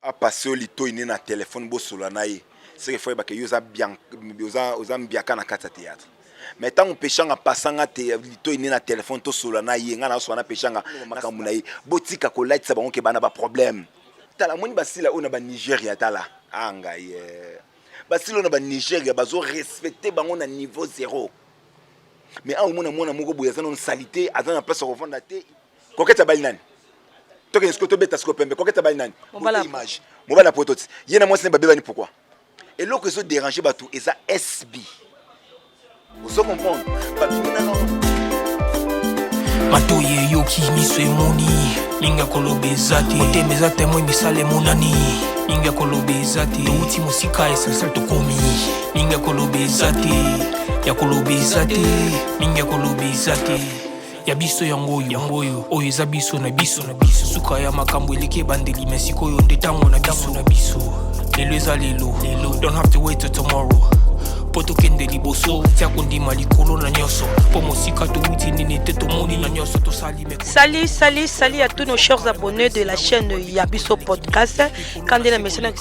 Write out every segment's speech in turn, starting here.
A passé au lito iné na téléphone bo solanaye. C'est que faut que yoza bien yoza mbiaka na kata théâtre. Mais tant on péchanga passanga te lito iné na téléphone to solanaye nga na so na péchanga makambu na ye botika ko light sa bango ke bana ba problème. Tala moni basila ona ba Nigeria tala. Anga ye. Basila ona ba Nigeria bazo respecter bango na niveau 0. Mais a mona mona moko boya za non salité azana place au fond te. Koketa balinani. Toke est-ce que tu bêta scopembe koketa balinani. Image. Mobala pototi. Yena moi c'est babeba ni pourquoi. Et l'autre que ça déranger batou et ça SB. Vous comprenez? Matoye yoki miswe moni ninga kolobezati otemezate moi misale monani ninga kolobezati uti musika esensel to komi ninga kolobezati ya kolobezati ninga kolobezati ya biso yangoyo oyo eza biso na biso suka ya makambo eleke bandeli mesiko yo ndetango na biso lelo eza lelo don't have to wait till tomorrow poto kende liboso tia kondima likolo na nyoso po mosika to uti nini te to moni na nyoso to sali me Salut à tous nos chers abonnés de la chaîne Yabiso Podcast. Quand on a mentionné que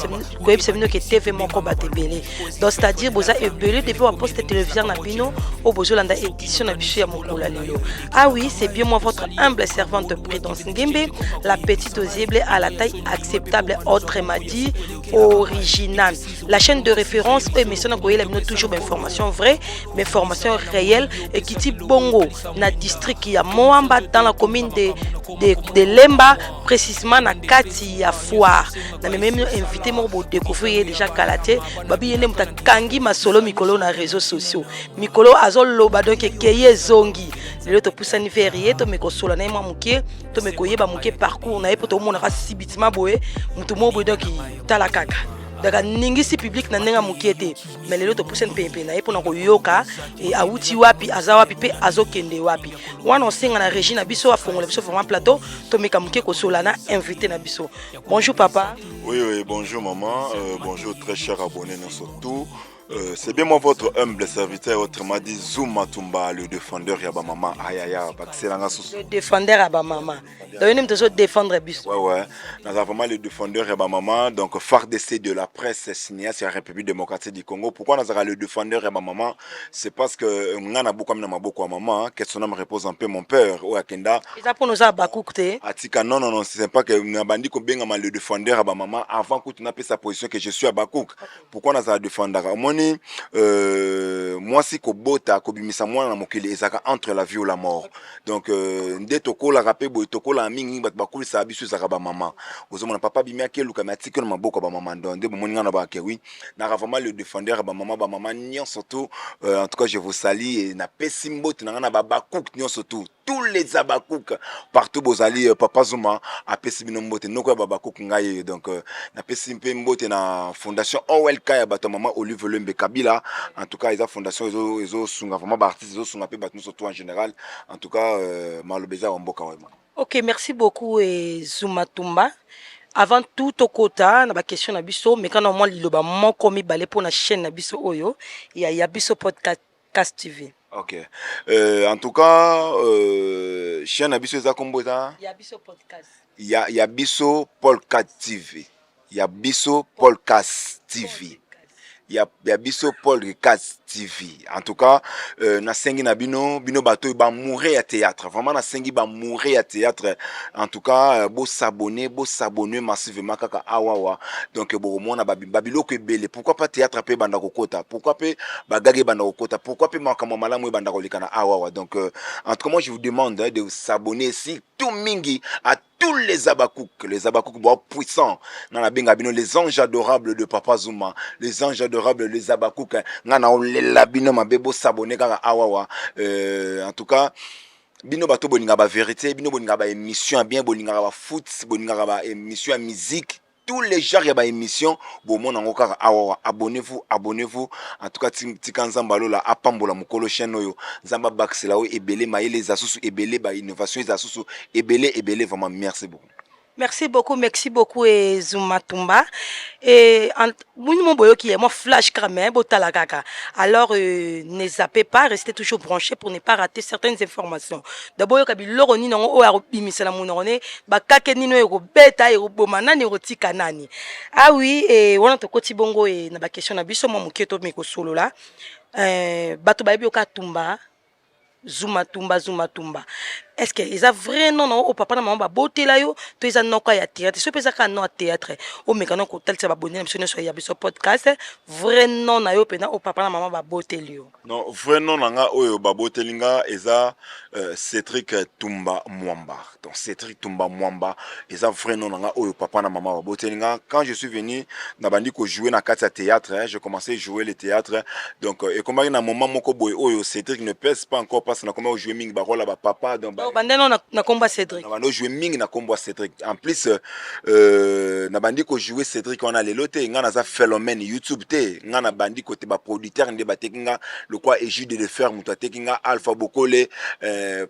c'est venu que TV mon combat belé. Donc c'est-à-dire boza ebelé depuis on poste télévision na bino au bozo landa édition na biso ya mokola lelo. Ah oui, c'est bien moi votre humble servante Prudence Ngimbe, la petite audible à la taille acceptable autrement dit originale. La chaîne de référence émission na goyela bino toujours d'informations vraies, mais informations réelles et qui dit bongo na district ya Moamba dans la commune de Lemba, précisément na kati ya Foire. Na même invité mo bo découvrir déjà Kalaté, babi yene muta kangi masolo mikolo na réseaux sociaux. Mikolo azol loba donc keye zongi. Lelo to pusani ferie to meko sola na mwa muke, to meko yeba muke parcours na epo to mona ka sibitima boye, mutu mo bo donc tala kaka. Daga ningisi public na nenga mukiete mais lelo to pousse pepe na epo na ko yoka et auti wapi azawapi pe azokende wapi wana osenga na Regina biso afongola biso vraiment plateau to meka muke ko solana invité na biso. Bonjour papa. Oui, bonjour maman, bonjour très chers abonnés nous surtout. C'est bien moi votre humble serviteur, autrement dit Zuma Tumba, le défendeur Yaba Maman. Le défendeur Yaba Maman. Donc nous devons défendre bis. Ouais. Nous avons vraiment le défendeur Yaba Maman, donc phare d'essai de la presse cinéaste de la République démocratique du Congo. Pourquoi nous avons le défendeur Yaba Maman? C'est parce que nous avons beaucoup de maman, que son nom repose un peu mon père ou Akenda. Et ça pour nous avoir bakouté. Atika non, c'est pas que nous avons dit que le défendeur Yaba Maman avant que tu n'aies pas sa position que je suis à Bakouk. Pourquoi nous avons le défendeur? Moi si ko bota ko bimisa mwana na mokili ezaka entre la vie ou la mort. Donc nde tokola rapé boy tokola mingi bat bakuli sa biso ezaka ba maman. Ozomona papa bimia ke luka matiki na maboko ba maman donc nde bomoni ngana ba ke oui. Na vraiment le défendeur ba maman nyon surtout en tout cas je vous salue et na pesimbo na ngana ba bakouk nyon surtout tous les abakouk partout bozali papa Zuma a pesibino mbote noko ba bakouk ngai donc na pesimpe mbote na fondation OLK ya bato maman Olive Lembe Kabila. En tout cas, ils ont fondation, ils ont vraiment artistes, ils ont battu surtout en général. En tout cas, malobeza omboka vraiment. Ok, merci beaucoup Zuma Tumba. Avant tout au quota, na ba question na biso, mais quand on moi liloba moko mi balé pour na chaîne na biso oyo, il y a Biso Podcast TV. Ok. En tout cas, chaîne na biso eza kombo eza Yabiso Podcast. Yabiso Podcast TV. Yabiso Podcast TV. Yabiso Podcast TV. En tout cas, na sengi na bino bato ba mourir à théâtre. Vraiment na sengi ba mourir à théâtre. En tout cas, beau s'abonner massivement kaka awawa. Donc bo mona babilo ke belé. Pourquoi pas théâtre pe banda kokota? Pourquoi pas bagage banda kokota? Pourquoi pas makama malamu banda kolikana awawa? Donc en tout cas, moi je vous demande de vous s'abonner si tout mingi à tous les abakouk puissants, les anges adorables de Papa Zuma, les anges adorables, les abakouk, en tout cas, bino bato boninga ba vérité, bino boninga ba émission bien, boninga ba foot, boninga ba émission musique. Tous les genres ya ba émission bomon nango kaka awa abonnez-vous en tout cas tikanzamba lola apambola mukolo chaîne oyo nzamba baxela o ebele maile za susu ebele ba innovation za susu ebele vraiment merci beaucoup. Merci beaucoup et Zuma Tumba. Et mon boyo qui est moi flash quand même, botala kaka. Alors ne zappez pas, restez toujours branchés pour ne pas rater certaines informations. D'abord kabi loroni non o ya bimisela monone, ba kake nino ero beta ero bomana ni rotika nani. Ah oui et wana to koti bongo et na ba question na biso mo muketo miko solo là. Bato ba yebi ka tumba. Zuma Tumba. Est-ce que ils a vraiment non au papa na maman ba beauté là yo to ils a non quoi ya théâtre so pesa ka non théâtre o mekano ko tel ba bonne monsieur so ya biso podcast vraiment na yo pena au papa na maman ba beauté yo non vraiment nanga oyo ba beauté linga eza Cédric Tumba Mwamba. Donc Cédric Tumba Mwamba eza vraiment nanga oyo papa na maman ba beauté linga. Quand je suis venu na bandi ko jouer na kati théâtre, je commençais à jouer le théâtre. Donc et comme na moment moko boy oyo Cédric ne pèse pas encore parce na comment jouer mingi ba rôle ba papa donc bandeno na combat Cédric. Na bando jouer mingi na combat Cédric. En plus na bandi ko jouer Cédric on a les lotés nga na za phénomène YouTube té nga na bandi ko te ba producteur ndé ba tekinga le quoi Égide de fer muta tekinga Alpha Bokole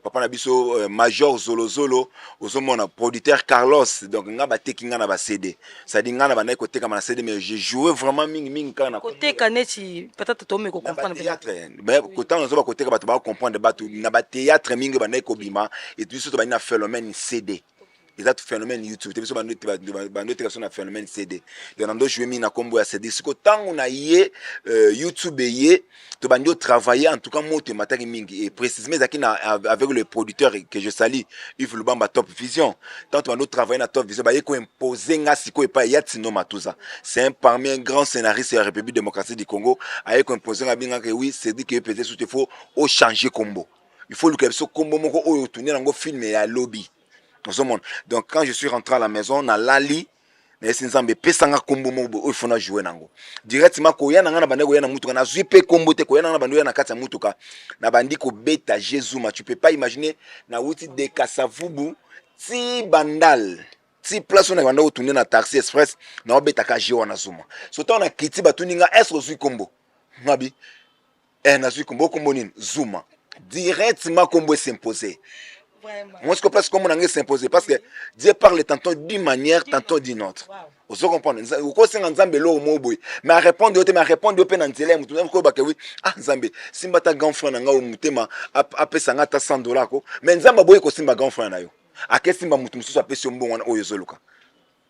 papa na biso Major Zolo ozomona producteur Carlos donc nga ba tekinga na ba CD. Ça dit nga na banda ko teka na CD mais j'ai joué vraiment mingi kana côté kaneti peut-être to me ko comprendre théâtre mais côté on ba côté ka ba comprendre ba na ba théâtre mingi banda ko bima et puis surtout un phénomène CD. Ils ont phénomène YouTube. Tu vois, tu as phénomène CD. Donc, je vais na combo à CD. Si quand on a YouTube tu vas travailler en tout cas moi tu m'attaques mingi et précisément avec le producteur que je salue, Yves Lubamba Top Vision. Tant tu vas travailler na Top Vision, bah il faut imposer nga siko et pas Yatino Matuza. C'est parmi un grand scénariste de la République démocratique du Congo. Avec imposer nga binga que oui, c'est dit que peut-être il faut changer combo. Il faut que ce combo moko oyo tourner dans film et à lobby. Donc quand je suis rentré à la maison na lali na esinzambe pesanga combo moko oyo fona jouer nango. Directement ko ya nanga na bande ko ya na mutuka na zuipe combo te ko ya na bande ya na kati ya mutuka na bandi ko beta Jésus ma tu peux pas imaginer na wuti de Kasavubu ti bandal ti place on a bande ko tourner na taxi express na beta ka je wana zuma. So ta na kiti batuninga est zui combo. Ngabi na zui combo nini zuma. Directement combo s'imposer. Moi je comprends comment on a s'imposer parce que Dieu parle tantôt d'une manière tantôt d'une autre. Vous comprenez ou quoi c'est nzambe lo mo boy mais à répondre au pe na nzela mutu ko ba ke oui ah nzambe simba ta grand frère nga o mutema apesa nga ta $100 ko mais nzamba boy ko simba grand frère na yo akesimba mutu mususu apesi mbongo wana oyo zoluka.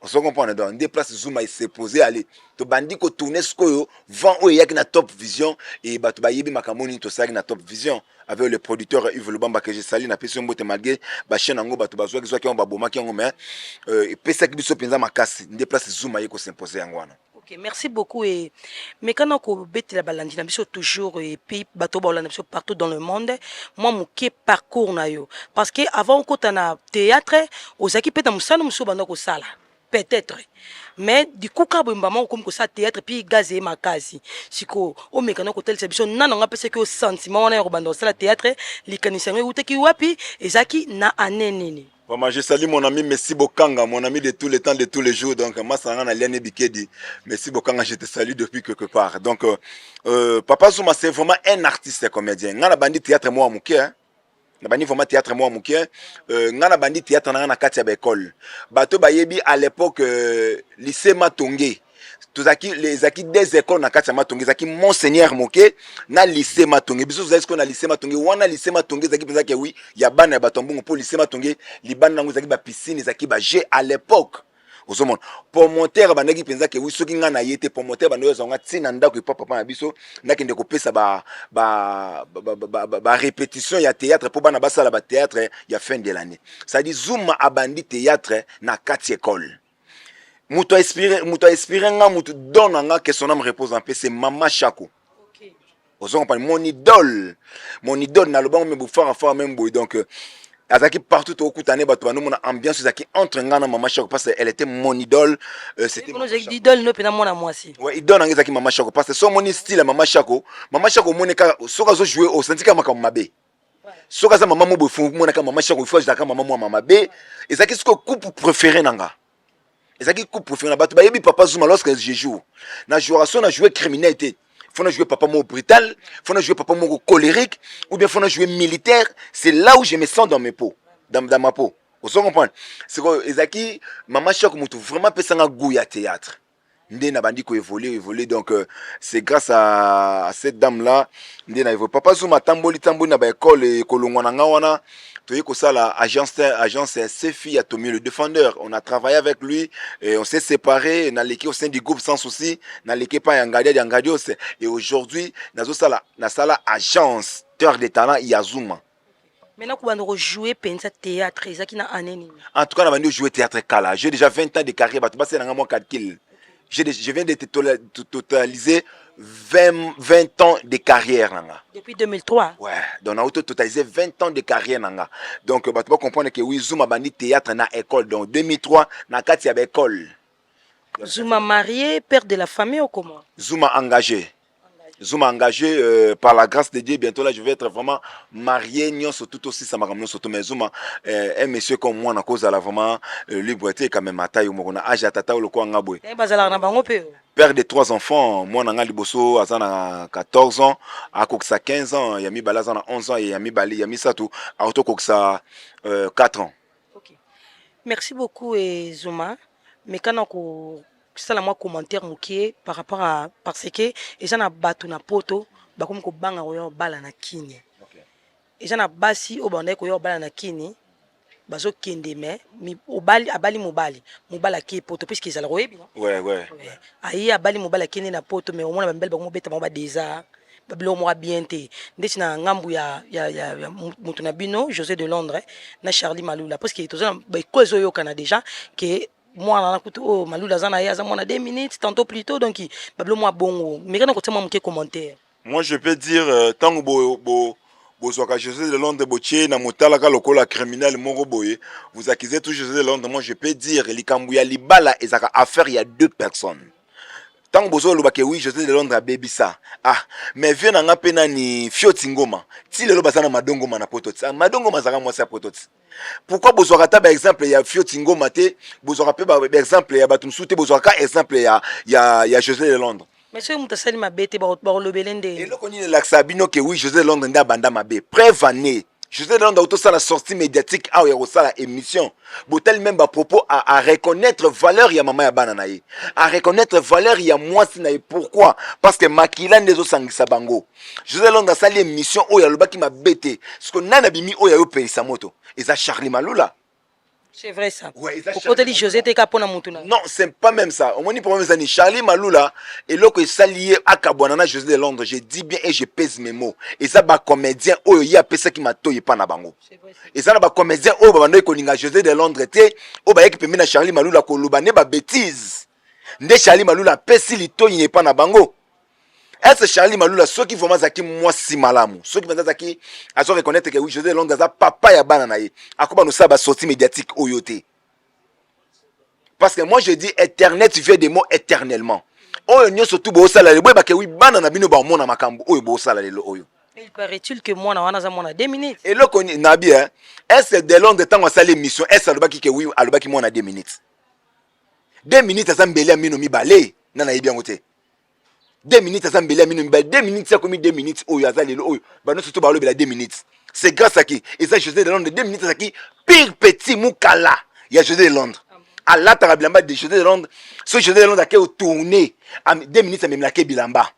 On comprend donc des places Zuma il s'est posé aller to bandi ko tourner ce ko vend o yaki na Top Vision et bato ba yebi makamoni to sagi na Top Vision avec le producteur Yves Lubamba que je salue na peso mbote malgré ba chaîne ngo bato bazwa ki on ba boma ki ngo mais et pesa ki biso penza makasi des places Zuma yeko s'imposer ngwana. OK, merci beaucoup et mais quand on bête la balandi na biso toujours et puis bato ba na biso partout dans le monde moi mon parcours na yo parce que avant ko na théâtre ozaki peta musana muso banda ko sala peut-être mais du coup quand maman comme que ça théâtre puis gazé ma case siko o mekano ko tel sebiso nana nga pese que sentiment wana ko banda sala théâtre likanisa ngi uteki wapi ezaki na anenene. Vraiment, je salue mon ami Messi Bokanga, mon ami de tous les temps, de tous les jours. Donc, moi, ça a Liane Bikedi. Messi Bokanga, je te salue depuis quelque part. Donc, Papa Zuma, c'est vraiment un artiste comédien. On a bandi théâtre moi à Mouké, hein. Na bandi vraiment théâtre moi muké ngana bandi théâtre na kati ya école bato bayebi à l'époque lycée Matongé tozaki les aki des écoles na kati ya Matongé zaki Monseigneur Moké na lycée Matongé biso zaki ko na lycée Matongé wana lycée Matongé zaki penza ke oui ya bana ya bato mbongo pour lycée Matongé libana nango zaki ba piscine zaki ba jeu à l'époque. Pour monter bandaki penza ke oui soki nga na yete pour monter bando zonga tina ndako papa na biso nakende ko pesa ba répétition ya théâtre pour bana basala ba théâtre ya fin de l'année. Ça dit Zuma abandi théâtre na kati école. Muto inspiré nga muto donne nga que son âme repose en paix c'est Mama Chako. OK. Ozo comprendre mon idole na le bon me bouffar faire même boy donc azaki partout au kutane bato bano mona ambiance zaki entre ngana Mama Chako parce qu'elle était mon idole c'était mon idole no pena mona moi si ouais idole ngeza ki Mama Chako parce que son mon style Mama Chako moneka soka zo jouer au senti kama mabe soka za mama mo bofu moneka Mama Chako faut zaka mama mo mabe ezaki ce couple préféré nanga ezaki couple préféré bato bayebi Papa Zuma lorsque je joue na jouation na jouer criminalité faut jouer papa mon brutal, faut jouer papa mon colérique ou bien faut jouer militaire, c'est là où je me sens dans mes peaux, dans ma peau. Vous comprenez? C'est que Ezaki, maman choc mutu vraiment pesanga goût ya théâtre. Ndé na bandi ko évoluer. Donc c'est grâce à cette dame là, ndé na évoluer. Papa Zuma tamboli na ba école et kolongwa na ngawana. Toyé ko ça la agence Sefi Atomi le défendeur. On a travaillé avec lui et on s'est séparés, na leki au sein du groupe sans souci, na leki pa yangadia et aujourd'hui nazo sala na sala agence Terre des talents Yazuma. Maintenant, quand on joue pensa théâtre, ça qui n'a année. En tout cas, on a joué théâtre Kala. J'ai déjà 20 ans de carrière. Je viens de totaliser 20 ans de carrière. Depuis 2003. Ouais, donc on a totalisé 20 ans de carrière. Donc, tu vas comprendre que oui, Zuma bandi théâtre na école. Donc, 2003, na kati ya école. Zuma marié, père de la famille ou comment? Zuma engagé. Zuma engagé par la grâce de Dieu. Bientôt là, je vais être vraiment marié. Nyon surtout aussi ça m'a ramené surtout. Mais Zuma, un monsieur comme moi, na cause à la vraiment liberté quand même matai ou mona âge à tata ou le quoi ngabwe. Père de 3 enfants, moi na ngali bosso azana 14 ans, à koksa 15 ans, yami balazana 11 ans et yami bali yami satu, à auto koksa 4 ans. OK. Merci beaucoup Zuma. Mais quand on ça la moi commentaire moké par rapport à parce que et ça na batu na poto ba comme ko banga oyo bala na kini. OK. Et ça na basi o banda ko yo bala na kini bazo kende me mi obali abali mobali ki poto puisque ça le royebi non? Ouais. Ayi abali mobala kini na poto mais au moins ba mbel ba mo beta mo ba déjà ba blo mo bien te ndeti na ngambu ya mutu na bino José de Londres na Charlie Malula parce que toza ba kozo yo kana déjà que moi na kutu oh Malula zana ya za mona 2 minutes tantôt plus tôt donc bablo moi bongo mais quand on mo commentaire. Moi je peux dire tant bo Bozoka José de Londres botier na motala ka lokola criminel moko boye vous accusez tout José de Londres. Moi je peux dire likambu ya libala ezaka affaire il y a 2 personnes. Tant bozo loba ke oui José de Londres a baby ça. Ah mais vient na pena ni Fiotingoma. Ti lelo basana madongo mana pototi. Madongo mazaka moi sa pototi. Pourquoi bozoka ta par exemple ya Fiotingoma te bozoka pe par exemple ya batumsute bozoka exemple ya José de Londres. Mais si vous avez ma bête, vous avez le belende. Et là, on est sabino que oui, José de Londres n'a banda ma bête. Preuve année. José de Londres a aussi la sortie médiatique à la émission. Botel même à propos à reconnaître valeur ya maman ya bananaye. À reconnaître valeur ya moi sinaye. Pourquoi? Parce que Makila nezo sangisa bango. José de Londres a sali émission où ya le baki ma bête. Ce qu'on a bimi où ya yo paye sa moto. Et ça Charlie Malula. C'est vrai ça. Ouais, pourquoi tu dis José te kapona mutuna? Non, c'est pas même ça. Au moins ni problème ça ni Charlie Malula et là que ça lié à Kabwanana José de Londres, je dis bien et je pèse mes mots. Et ça ba comédien oh il y a personne qui m'a toyé pas na bango. Et ça ba comédien oh ba bando ko ninga José de Londres té oh ba équipe na Charlie Malula ko lubane ba bêtise. Nde Charlie Malula pesi li toyé pas na bango. Est-ce Charlie Malula ceux qui vraiment zaki moi si malamu. Ceux qui vraiment zaki à se reconnaître que oui José de Londres za papa ya bananaye. Akoba no ça ba sortie médiatique oyoté. Parce que moi je dis éternel tu fais des mots éternellement. Oh nyo surtout bo sala le boy ba ke oui banana bino ba mona makambo oyo bo sala le oyo. Il paraît-il que moi na wana za mona 2 minutes. Et là qu'on na bien est-ce de Londres temps on sala émission est-ce le baki ke oui aloba ki mona 2 minutes. 2 minutes ça mbele mino mi balé nana yebi ngote. 2 minutes ça mbele mino mi balé 2 minutes ça comme 2 minutes oyo azali le oyo ba no surtout ba lo bela 2 minutes. C'est grâce à qui et ça José de Londres 2 minutes ça qui pire petit mukala. Il y a José de Londres. À la tarabilamba de José de Londres, ce José de Londres qui a tourné à 2 minutes à même la bilamba.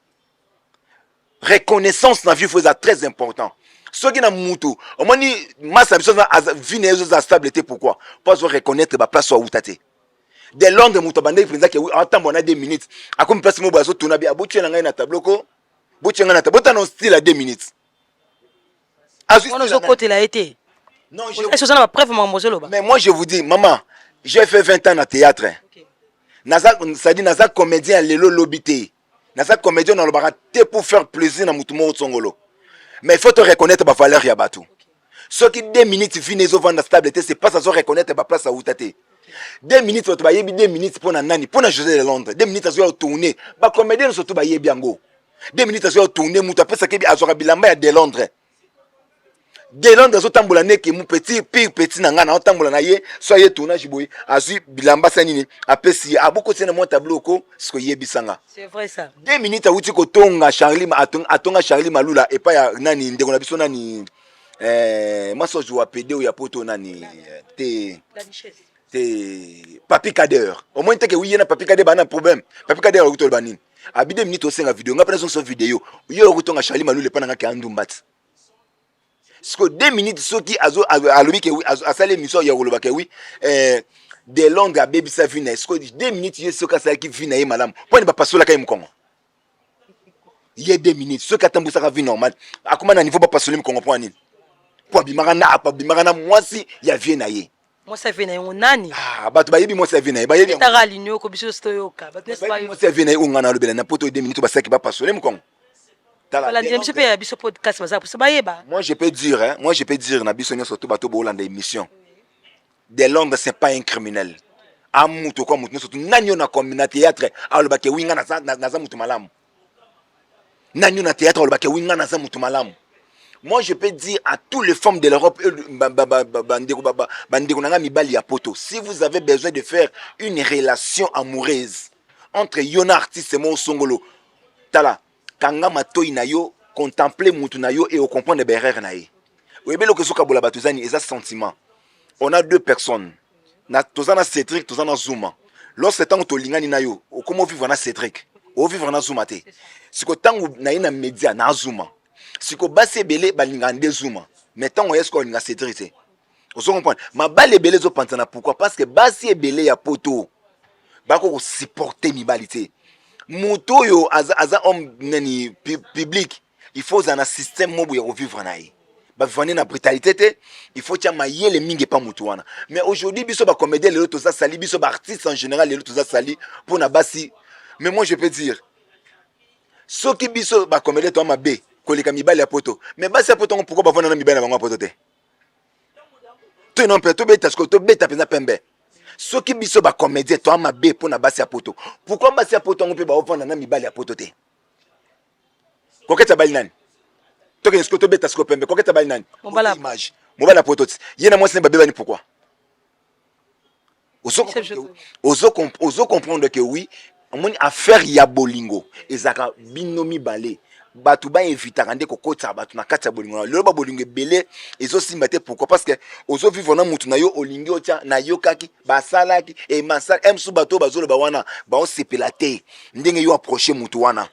Reconnaissance dans la vie c'est très important. Ce qui n'a moutou, au moins ni masse absolument vineuse à stabilité pourquoi? Parce que reconnaître la place où t'as. De Londres moutou bandé président que oui attends on a 2 minutes. À comme place mo bazo tourna bien boutier nga na tableau ko. Boutier nga na tableau t'as non style à 2 minutes. On nous côté là été. Non, est-ce que ça n'a pas preuve mademoiselle? Mais moi je vous dis maman j'ai fait 20 ans dans le théâtre. Okay. Ça dit naza comédien lelo lobité. Naza comédien dans le baraté pour faire plaisir na mutumo tsongolo. Mais il faut te reconnaître ba valeur ya batu. Ce qui 2 minutes viennent zo vendre stabilité c'est pas ça se reconnaître ba place à outate. 2 minutes to ba yebi 2 minutes pour na nani pour na José de Londres. 2 minutes zo tourner. Ba comédien surtout ba yebi yango. 2 minutes zo tourner mutu pesa kebi azora bilamba ya de Londres. De Londres zo tambola neke mu petit pire petit nanga na tambola na ye soye tournage boy azu bilamba sanini apesi aboko tena mon tableau ko ce que yebisanga. C'est vrai ça. 2 minutes a uti ko tonga Charlie atonga Charlie Malula et pas ya nani ndeko na biso nani moi so je PD ou ya poto nani te papi kader au moins que oui na papi kader bana problème papi kader ko to banini abide minute o senga vidéo ngapena so vidéo yo ko tonga Charlie Malou le pana ngaka andumbat parce que 2 minutes soki azo alobi ke oui asale mission ya koloba ke oui de longue a baby sa vina est-ce que 2 minutes yo soka sa ki vina ye malam poni ba pasola kay mkongo ye 2 minutes soka tambusa ka vie normal akoma na niveau ba pasola mkongo po nini po bimaka na mwasi ya vie na ye moi ça vient na nani bato bayebi mwasi ya vie na ye bayebi tara linyo ko biso stoyoka bato n'est-ce pas mwasi ya vie na ye ongana alobela na poto 2 minutes basaki ba pasola mkongo. Moi je peux dire, Nabiso surtout bateau Bolanda émission. De Londres, c'est pas un criminel. Amuto comme mutu surtout nanyo na commune théâtre, alobake winga na za mutu malamu. Nanyo na théâtre alobake winga na za mutu malamu. Moi je peux dire à toutes les femmes de l'Europe bandeko nanga mibali ya poto, si vous avez besoin de faire une relation amoureuse entre Yona artiste et mon Songolo, tala kanga matoi na yo contempler mutu na yo et au comprendre berrer na ye webelo ke soka bola batuzani eza sentiment. On a 2 personnes na tozana Cédric tozana Zuma lorsque tant to lingani na yo o comment vivre na Cédric o vivre na Zuma te siko tangu na ina media na Zuma siko base belé balingande Zuma mais tango est-ce qu'on linga Cédric te on se comprend ma balle belé zo pantana pourquoi parce que base belé ya poto bako supporter mibalité moto yo aza homme nani public il faut un système mobu ya vivre naï ba vivre na brutalité te il faut tia mayele mingi pa moto wana mais aujourd'hui biso ba comédien les autres ça sali biso ba artiste en général les autres ça sali pour na basi mais moi je peux dire ceux qui biso ba comédien to ma b kolika mibali ya poto mais basi ya poto pourquoi ba vona na mibali na bango poto te to non peut to beta ce que to beta penza pembe soki biso ba comédien to mabe pour na basi ya poto pourquoi basi ya poto ngo pe ba ovanda na mibali ya poto te koketa bali nani to ke sko to beta sko pembe koketa bali nani mobala image mobala poto yena mwasi ne babeba ni pourquoi ozo comprendre que oui amoni affaire ya bolingo ezaka binomi balé batu ba invitaka ndeko kota batu na kati ya bolingo lelo ba bolingo belé ezo simbate pourquoi parce que ozo vivre na mutu na yo olingi otia na yo kaki basalaki e masal emsu bato bazolo ba wana ba on sepelate ndenge yo approcher mutu wana.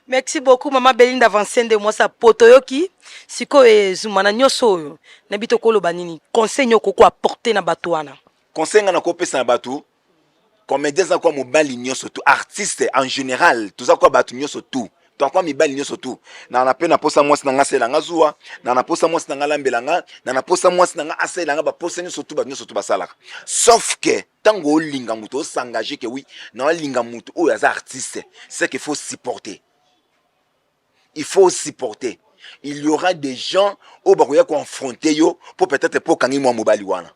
Merci beaucoup Maman Belinda Vancende moi sa potoyoki siko ezumana nyoso oyo na bito koloba nini conseil nyoko ko apporter na bato wana conseil na ko pesa na bato comédien za kwa mobali nyoso tout artiste en général tout ça quoi batu nyoso tout to kwa mibali nyoso tout na pe na posa mwasi na ngasela ngazua na posa mwasi na ngalambela nga na posa mwasi na nga asela nga ba posa nyoso tout basalaka sauf que tango linga muto s'engager que oui na linga muto o ya artiste c'est qu'il faut supporter. Il faut supporter. Il y aura des gens au bakoya confronter yo pour peut-être pour kangi moi mobali wana.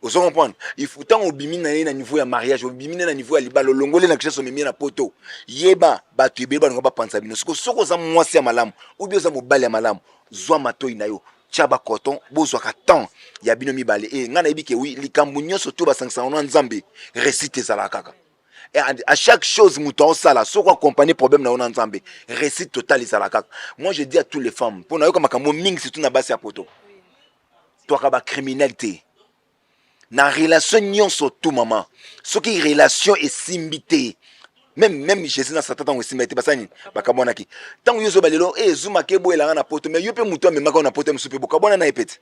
Vous comprenez? Il faut tant obimina na niveau ya mariage, obimina na niveau ya libalo longole na kisha somemi na poto. Yeba batu yeba ngo ba pansa bino. Soko za mwasi ya malamu, ou bien za mobali ya malamu. Zwa matoi na yo. Chaba coton, bozwa ka temps ya bino mibale. Et ngana yebi ke oui, likambu nyoso to ba 500 na nzambe récite za la kaka. Et à chaque chose mouton ça là soit accompagner problème na on nzambe récite total ça la kaka. Moi je dis à toutes les femmes pour na yo kama kamo ming surtout na base ya poto. Toi ka ba criminalité. Na relation nyonso tout maman. Ce qui relation est simbité. Même Jésus na satan tango simbité basani bakamona ki. Tango yo zo balelo zuma kebo elanga na poto mais yo pe muto me maka na poto msupe bokabona na epete.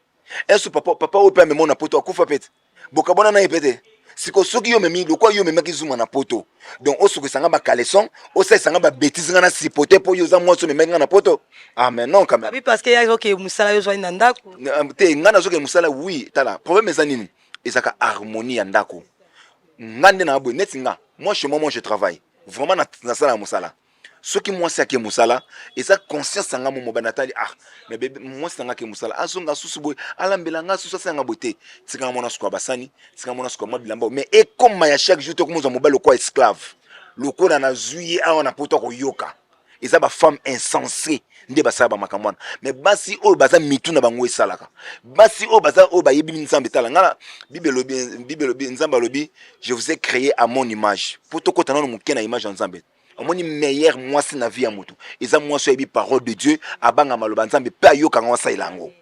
Est-ce papa o pe me na poto akufa pete. Bokabona na epete. Siko soki yo memi lokwa yo memaki zuma na poto donc osoki sanga ba caleçon osa sanga ba bêtise ngana sipoter po yo za mwaso memaki na poto ah mais non quand même oui parce que ya OK musala yo zo ina ndako te ngana soki musala oui tala problème eza nini ezaka harmonie ya ndako ngande na bo netinga moi chez moi je travaille vraiment na sala musala soki moi c'est que musala eza conscience sanga mo banatali ah mais bébé moi sanga ke musala azonga susu boy alambela nga susu sanga boté tika mona sukwa basani tika mona sukwa mabilamba mais et comme ya chaque jour to komo mobile ko esclave loko na zuye a na poto ko yoka eza ba femme insensée nde basaba ba makamwana mais basi o baza mitu na bango esalaka basi o baza o bayebi nzambe tala ngala bible lobi nzamba lobi je vous ai créé à mon image poto ko tanano mukena image nzambe omoni meilleur mwasi na vie ya mutu eza mwasi oyebi parole de Dieu abanga maloba nzambe pe ayokanga wasalela yango.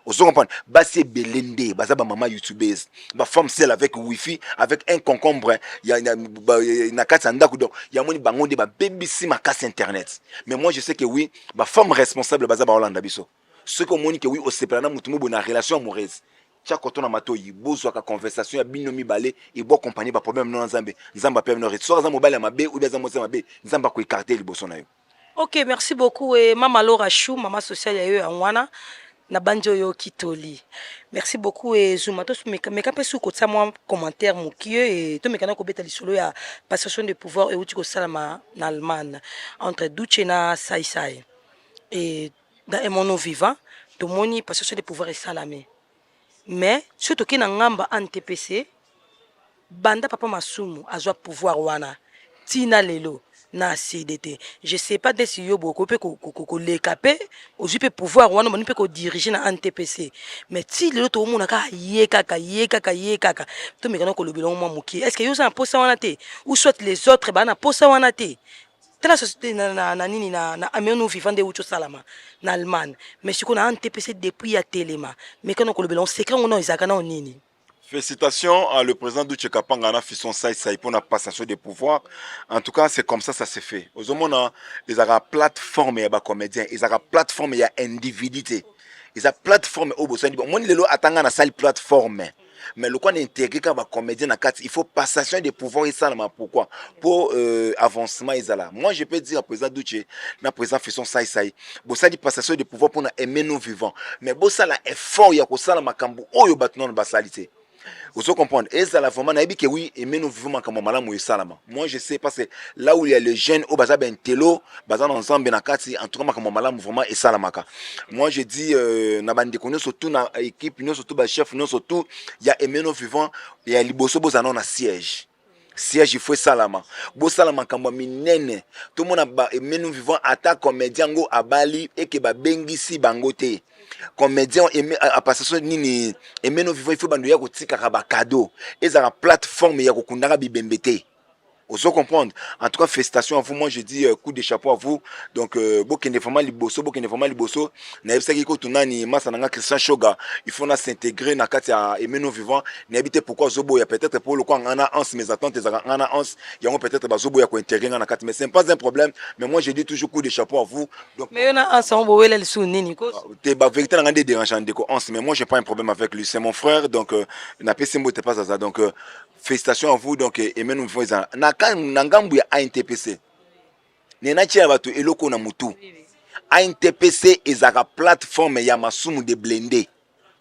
Vous comprenez? Basi belende, baza ba maman youtubeuse, ba femme celle avec wifi, avec un concombre, il y a na kati ndako donc il y a moni bango de ba BBC ma casse internet. Mais moi je sais que oui, ba femme responsable baza ba Hollande biso. Ce que moni que oui au seplana mutu mo na relation amoureuse. Tia kotona matoyi bozwa ka conversation ya binomi balé et bo compagnie ba problème non nzambe. Nzamba pe no retsort za mobile mabe ou bien za mosa mabe, nzamba ko écarter liboso na yo. Ok, merci beaucoup et Mama Laura Chou, maman sociale ya yo ya wana. Na banjo yo kitoli. Merci beaucoup et Zuma to meka pe sou kotsa moi commentaire mokie et to mekana ko beta lisolo ya passation de pouvoir et uti ko salama na Allemagne entre Duce na Sai Sai. Et dans un monde vivant, to moni passation de pouvoir et salamé. Mais surtout ki na ngamba en TPC banda papa masumu azwa pouvoir wana tina lelo na CDT. Je sais pas si yo boko pe ko le capé au peut pouvoir wana moni pe ko diriger na NTPC. Mais si le to mona ka ye kaka to me kana ko lobelo mo muki. Est-ce que yo ça posa wana te ou soit les autres ba na posa wana te. La société na nini na ameno vivant de ucho salama na Allemagne. Mais si ko na NTPC depuis ya telema. Mais kana ko lobelo secret on izaka na nini. Félicitations à le président Douche Kapangana Fisson Saï pour la passation des pouvoirs. En tout cas, c'est comme ça se fait. Aux hommes, ils ont la plateforme et les comédiens, ils ont la plateforme et les individualité. Ils ont la plateforme au bout de moi, les lois attendent la salle plateforme. Mais le quoi d'intégrer quand les comédiens na carte, il faut passation des pouvoirs et ça pourquoi pour avancement ils là. Moi je peux dire à président Douche, na président Fisson Saï, bon ça dit passation des pouvoirs pour na aimer nos vivants. Mais bon ça là effort il y a que ça la makambu oyo batnon basalité. Vous comprenez? Et ça la vraiment naïbi que oui, et nous vivons comme malamu et salama. Moi je sais parce que là où il y a les jeunes au bazar ben telo, bazar ensemble na kati en tout cas comme malamu vraiment et salamaka. Moi je dis na bande connaît surtout na équipe, nous surtout ba chef, nous surtout il y a aimé nous vivants, il y a liboso bozana na siège. Siège il faut salama. Bo salama kamba minene. Tout le monde a aimé nous vivants attaque comédien go abali et que ba bengisi bangote. Comédien à passation nini aimé nos vivants il faut bandu ya kotika ba cadeau et ça la plateforme ya kokundaka bibembete. Vous comprendre? En tout cas, félicitations à vous. Moi, je dis coup de chapeau à vous. Donc, beaucoup vraiment liboso, Naïbsa Kiko Tunani, Masananga Christian Shoga, il faut s'intégrer dans Katia et nos vivants. N'habitez pourquoi Zobo, il y a peut-être pour le coin, on a 11, mes attentes, on a 11, il y a peut-être Zobo, il y a quoi intégrer dans Katia. Mais ce n'est pas un problème. Mais moi, je dis toujours coup de chapeau à vous. Donc, mais on a ensemble, on va sous Nini. C'est la vérité, on a des dérangeants de 11, mais moi, je n'ai pas un problème avec lui. C'est mon frère, donc, n'a pas pas ça. Donc, félicitations à vous. Donc, et nous faisons nangambu ya ANTPC. Nena chia batu eloko na mutu. ANTPC ezaka plateforme ya masumu de blende.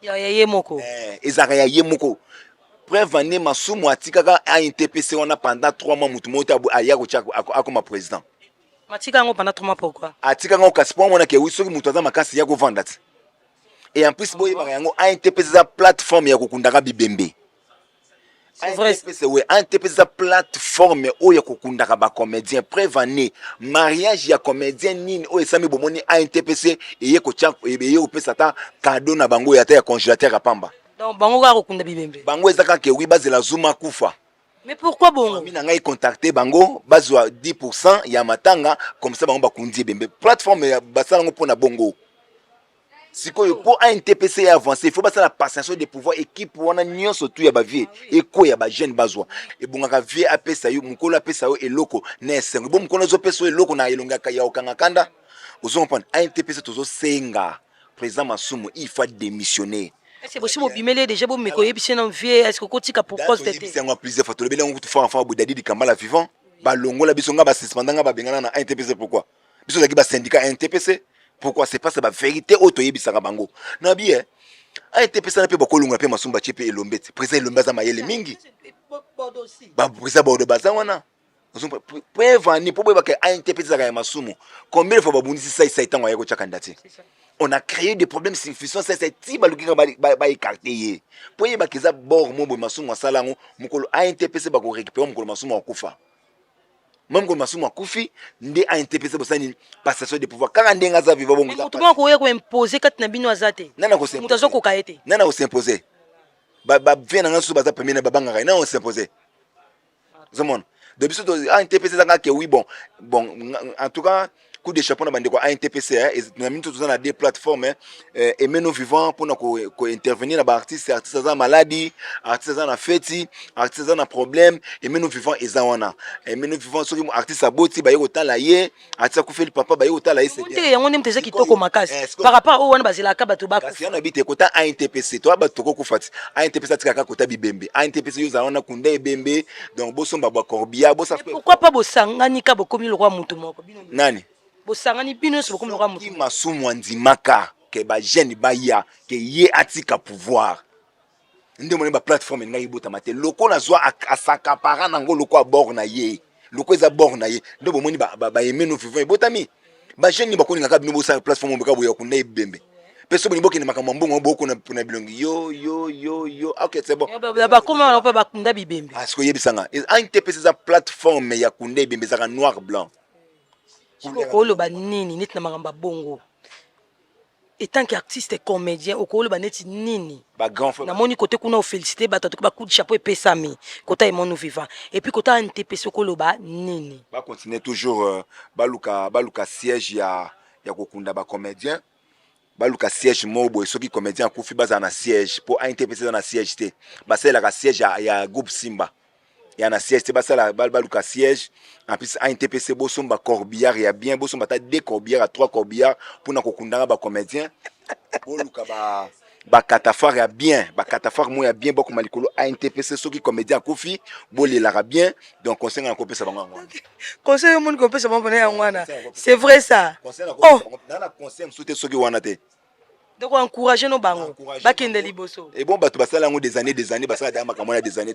Ya yemoko. Ezaka ya yemoko. Prévenez masumu atikaka ANTPC on a pendant 3 mois mutu mota aya ko chako akoma président. Matika ngo pendant 3 mois pourquoi? Atika ngo kasi po mona ke wiso mutu aza makasi ya ko vendre. Et en plus boye ba yango ANTPC za plateforme ya kokundaka bibembe. C'est vrai. ANTPC c'est la plateforme où il y a kokundaka ba comédien prévenez mariage ya comédien nini o esami bomoni ANTPC et ko tcha e yo pesa ta cadeau na bango ya ta ya congélateur apamba. Donc bango ga kokunda bibembe. Bango ezaka ke oui bazela zuma kufa. Mais pourquoi bongo? Mina ngai contacter bango bazwa 10% ya matanga comme ça bango bakundi bembe. Plateforme ya basala ngo pona bongo. Si pour ANTPC avancer, il faut passer la passation de pouvoir équipe pour on nion surtout ya ba vie et ko ya ba jeune bazwa. Et bonga vie apesa yo mukolo apesa yo eloko na esengo. Bon mukolo zo pesa yo eloko na elonga ka ya okanga kanda. Ozo comprendre ANTPC tozo senga. Président Masumu, il faut démissionner. Est-ce que possible bimele déjà bon meko yebisi na vie est-ce que kotika pour cause de c'est en plusieurs fois to lebele ngo fa fa bodadi di kambala vivant. Ba longola biso nga ba suspendanga ba bengana na ANTPC pourquoi? Biso zaki ba syndicat ANTPC. Pourquoi c'est pas ça la vérité autoyé bisanga bango na bien a été pesa na pe bakolunga pe masumba chepe elombete président elomba za mayele mingi ba président bordo baza wana prévani pour ba que a été pesa ya masumu combien de fois babundisi ça itango ya ko chakandati on a créé des problèmes suffisants ça c'est ti balukinga ba écarter pour yeba kiza bord mo bo masumu salango mukolo a été pesa ba ko récupérer mukolo masumu akufa. Même quand Masumu akufi ndé a interprété pour ça une passation de pouvoir quand ndenga za viva bongo. Tout le monde ko imposer kat na bino azate. Nana ko s'imposer. Mutazo ko kaete. Nana ko s'imposer. Ba vient na ngasu baza premier na babanga nana ko s'imposer. Zamon. de biso to ANTPC zanga que oui bon en tout cas coup de chapeau na bandeko ANTPC na minute tous na deux plateformes et nous vivants pour ko intervenir na ba artiste za maladie artiste za na feti artiste za na problème et nous vivants ezawana et nous vivants soki artiste aboti ba yeko tala ye artiste ku feli papa ba yeko tala ye c'est bien yango ndem teza kitoko makasi par rapport au wana bazela ka bato ba kasi yana bite kota ANTPC to ba toko ku fati ANTPC tika kota bibembe ANTPC yo za wana kunda ebembe donc bosomba ba corbia bosa pourquoi pas bosangani ka bokomi le roi mutu moko nani bosangani bino so bokomi le roi mutu masumu andimaka ke ba jeune ba ya ke ye atika pouvoir nde moni ba plateforme ngai bota mate loko na zwa asaka para nango loko a bord na ye loko eza bord na ye ndo bomoni ba emeno vivant botami ba jeune ba koninga ka bino bosa plateforme mbeka boya kuna ebembe peso boni boki na makambo mbongo boko na bilongi yo ok c'est bon ba koma na pa ba kunda bibembe parce que yebisanga ANTPC za plateforme ya kunda ebembe za noir blanc okoloba nini neti na makambo bongo étant qu'artiste et comédien okoloba neti nini ba grand frère namoni côté kuna o féliciter bato to ba coup de chapeau epesami kota emono vivant et puis kota ANTPC okoloba nini ba continuer toujours baluka siège ya kokunda ba comédien baluka siège mobo soki comédien akufi baza na siège pour ANTPC na siège te basela ka siège ya groupe Simba ya na siège te basala baluka siège en plus ANTPC bosomba corbillard ya bien bosomba ta 2 corbillards à 3 corbillards pour na kokundanga ba comédien boluka ba catafare ya bien ba catafare mo ya bien boko malikolo ANTPC soki comédien akufi bolela bien donc conseil na kopesa bango conseil mon kopesa bango na ngwana c'est vrai ça oh na conseil msote soki wana te donc encourager no bango bakende liboso et bon bato basala ngo des années basala da makamona des années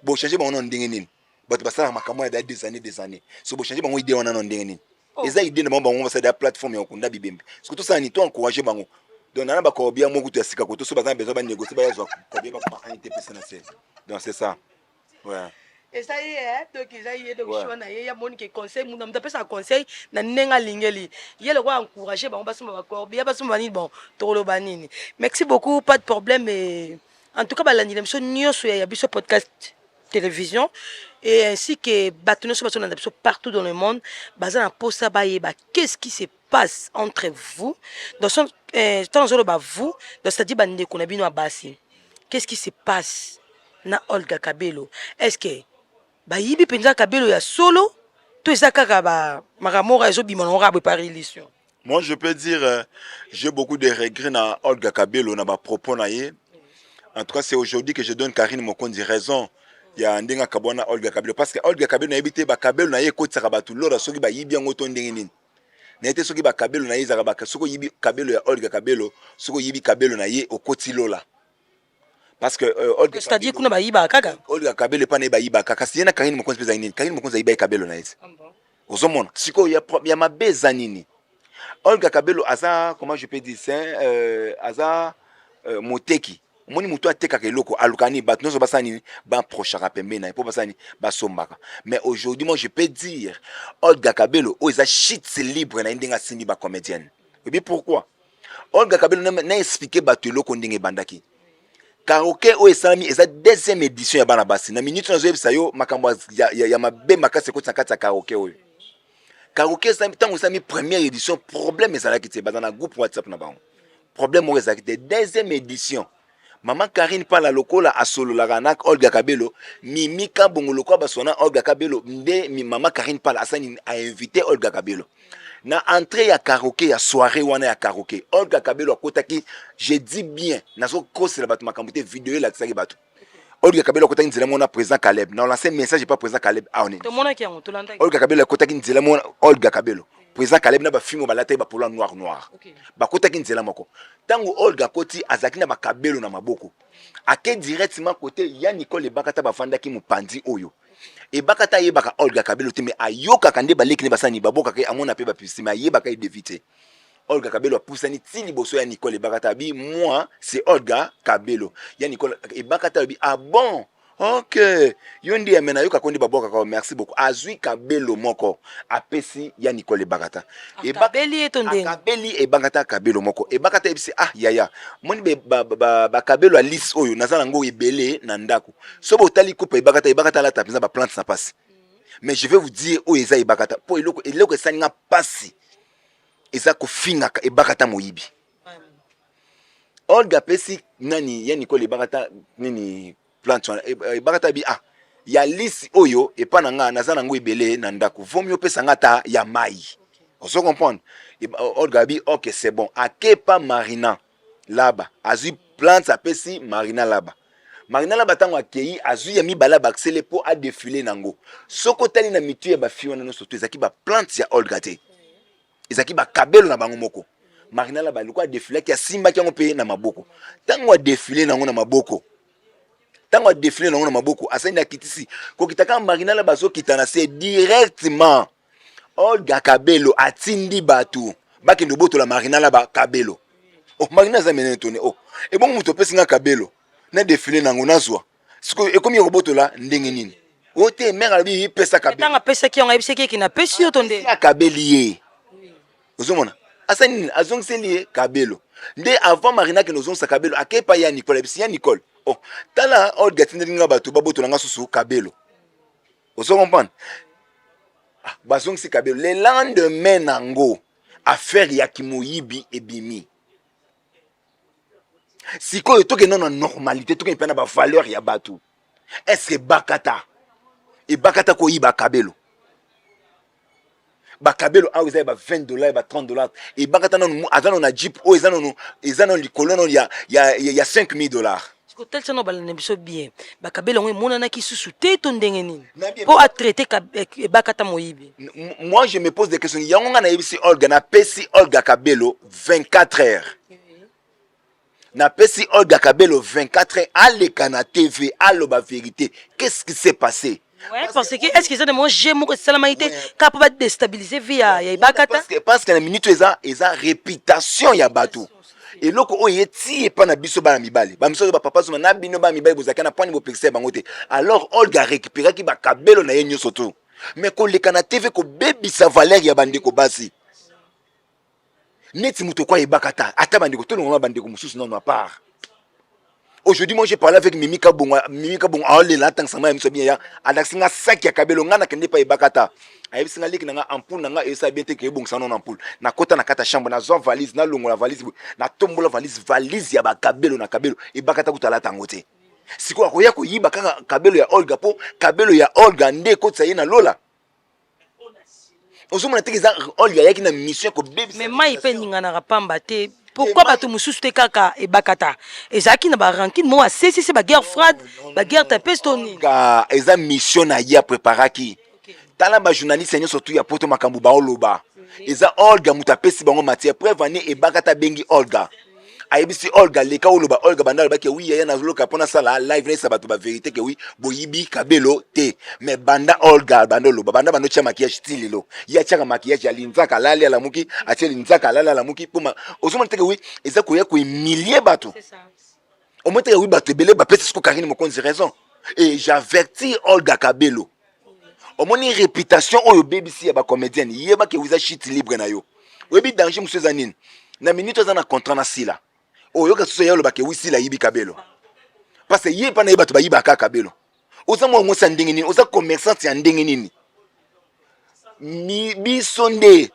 bon changer bango non ndenge nini bato basala makamona da des années so bo changer bango idée wana non ndenge nini eza idée na bango basala da plateforme ya kunda bibembe surtout ça ni to encourager bango donc nana ba kobia mo kutu ya sika koto so bazana besoin ba négocier ba yazo kobia ba kuma ANTPC na c'est donc c'est ça ouais et ça y est donc ça y est donc choix na ye ya monique conseil muna mtapesa conseil na nenga lingeli ye le quoi encourager bango basuma ba kobia basuma ni bon toloba nini merci beaucoup pas de problème et en tout cas balandi l'émission nyonso ya biso podcast télévision et ainsi que batono so basona biso partout dans le monde bazana posa bayeba qu'est-ce qui se passe entre vous dans son temps vous dans c'est-à-dire bande qu'on a bino abasi qu'est-ce qui se passe na Olga Kabelo est-ce que bayibi penza Kabelo ya solo to ezakaka ba makamora ezo bimona ngabwe par illusion. Moi je peux dire j'ai beaucoup de regrets na Olga Kabelo na ba propos na ye. En tout cas c'est aujourd'hui que je donne Karine Mokondi raison ya ndenga kabona Olga Kabelo parce que Olga Kabelo na yebite ba Kabelo na ye ko tsaka batu lora soki ba yibi yango to ndenge nini na ete soki ba Kabelo na ye zaka ba soko yibi Kabelo ya Olga Kabelo soko yibi Kabelo na ye okoti lola parce que Olga c'est-à-dire kuna ba yiba kaka Olga Kabelo pa na ba yiba kaka si na Karine Mokondi peza nini Karine Mokondi yiba Kabelo na ye ozomona siko ya mabeza nini Olga Kabelo aza comment je peux dire ça aza moteki moni mutu atekaka eloko alukani bat nozo basani ba prochara pembe na po basani ba sombaka mais aujourd'hui moi je peux dire Olga Kabelo o eza shit libre na ndinga sindi ba comédienne et bien pourquoi Olga Kabelo na expliquer ba eloko ndinga bandaki karaoke o esami eza deuxième édition ya bana basi na minute nazo yebisa yo makambo ya mabe makase ko tsakata karaoke oyo karaoke sami tango sami première édition problème ezalaki te bazana groupe WhatsApp na bango problème o ezalaki te deuxième édition Maman Karine parle lokola a solo la ranak Olga Kabelo mimika bongo lokola basona Olga Kabelo nde mi maman Karine parle asani a invité Olga Kabelo na entrée ya karaoke ya soirée wana ya karaoke Olga Kabelo akotaki je dis bien nazo kosela batu makambo te vidéo la tsaki batu Olga Kabelo akotaki nzela mona président Caleb na lancé message pas président Caleb aone to mona ki yango to landa Olga Kabelo akotaki nzela mona Olga Kabelo président Caleb na ba film balata ba polo noir ba kotaki nzela moko tango Olga koti azaki na ba Kabelo na maboko ake directement côté ya Nicole Bakata bafandaki mupandi oyo e bakata yebaka Olga Kabelo te mais ayoka kande baleki ne basani baboka ke amona pe ba pisima yebaka éviter Olga Kabelo a poussé ni tili boso ya Nicole Bakata bi moi c'est Olga Kabelo ya Nicole e Bakata bi ah bon OK yondi ya mena yoka kondi baboka ka merci beaucoup azui Kabelo moko apesi ya Nicole Bakata e Kabeli etonde Kabeli e Bakata Kabelo moko e Bakata ebisi ah yaya moni be ba Kabelo a liste oyo nazala ngo ebele na ndako so bo tali coupe e Bakata la tapisa ba plante na passe Mais je vais vous dire où eza ebakata po eloko esalinga pasi eza kofingaka ebakata moyibi. Olga pesi nani ya Nicole ebakata nini plante ebakata bi ya lisi oyo epa na nga naza nango ebele na ndako vomi opesa nga ta ya mai. Oso comprendre? Olga bi OK c'est bon. Akepa Marina là-bas. Azu plante apesi Marina là-bas. Marina là-bas tango akei azu ya mibala baksele po a défiler nango. Soko tali na mitu ya ba fi wana no soto ezaki ba plante ya Olga te. Ezaki ba kabelo na bango moko. Marina là-bas lukwa défiler ki simba ki ngo pe na maboko. Tango a défiler nango na maboko. Tango a défiler nango na maboko asani na kitisi ko kitaka Marina là-bas so kitana c'est directement Olga Kabelo atindi batu baki ndoboto la Marina là-bas Kabelo. Oh Marina za menene tone oh et bon muto pesi nga Kabelo na défilé nango nazwa siko ekomi roboto la ndenge nini ote mère abi pesa Kabelo tanga pesa ki on ebise ki na pesi yo tonde ya Kabelier ozomona asani azongiseli Kabelo nde avant Marina ke nozongisa Kabelo akepa ya Nicole ebisi ya Nicole oh tala Olga tindinga batu baboto nga susu Kabelo ozo comprendre bazongisi Kabelo le lendemain nango affaire ya kimoyibi ebimi sikoyo toke non na normalité toke pena ba valeur ya batu est-ce que bakata et bakata ko yiba Kabelo ba Kabelo a vous ba $20 ba $30 et bakata non azano na jeep o ezano likolo non ya $5,000 siko tel sano bala ne biso bien ba Kabelo ngwe mona na ki susu te to ndenge nini po a traiter bakata moyibi. Moi je me pose des questions yango na yebisi Olga na pesi Olga Kabelo 24 heures. Na pesi Olga Kabelo 24 heures aleka na TV aloba vérité. Qu'est-ce qui s'est passé? Ouais, parce que est-ce que ça de manger mon salamité capable de déstabiliser via ya bakata parce que na minute eza réputation ya bato. Et loko oyeti e pa na biso ba mibale. Ba miso ba papa so na bino ba mibale bozaka na point bo pexer bango te. Alors Olga récupérer ki ba Kabelo na yenyo soto. Mais ko leka na TV ko bebisa valeur ya bandeko basi. Neti muto kwa ebakata ata bandeko to ngoma bandeko mususu non à part. Aujourd'hui moi j'ai parlé avec Mimika Bonga a le la tangsama miso bien ya adaxinga sac ya Kabelo ngana kende pa ebakata. Ayebisinga leki nanga ampoule nanga esa bien te ke bongisa non ampoule. Na kota na kata chambre na zo valise na longo la valise na tombola valise ya ba Kabelo na Kabelo ebakata kutala tango te. Siko akoya ko yiba kaka Kabelo ya Olga po Kabelo ya Olga nde kotsa ye na lola. Ozomona te za Olga yaki na mission ko bébé. Mais mai pe ninga na rapamba te. Pourquoi bato mususu te kaka ebakata? Ezaki na ba ranking mo c'est ba guerre froide, ba guerre tapestoni. Ka eza mission na ya préparaki. Tala ba journaliste nyo surtout ya poto makambu ba oloba. Eza Olga mutapesi bango matière preuve ani ebakata bengi Olga. Ayebisi Olga leka oloba Olga bandala ba ke oui ya na zoloka pona sala live na sabato ba vérité ke oui boyibi Kabelo te mais banda Olga bandolo banda bano cha maquillage style lo ya cha maquillage ya linzaka lali ala muki atie linzaka lali ala muki poma ozoma te ke oui eza ko ya ko humilier bato c'est ça au moins te oui bato belé ba pesi ko Karine Mokonzi raison et j'avertis Olga Kabelo au moins une réputation oyo BBC ya ba comédienne yeba ke vous a shit libre na yo webi danger monsieur Zanine na minute za na contrat na sila oyoka soso yalo ba ke wisi la yibi Kabelo parce que yé pa na yeba to ba yiba ka Kabelo oza mo ngo sandingi nini oza commerçant ya ndingi nini mi bisonde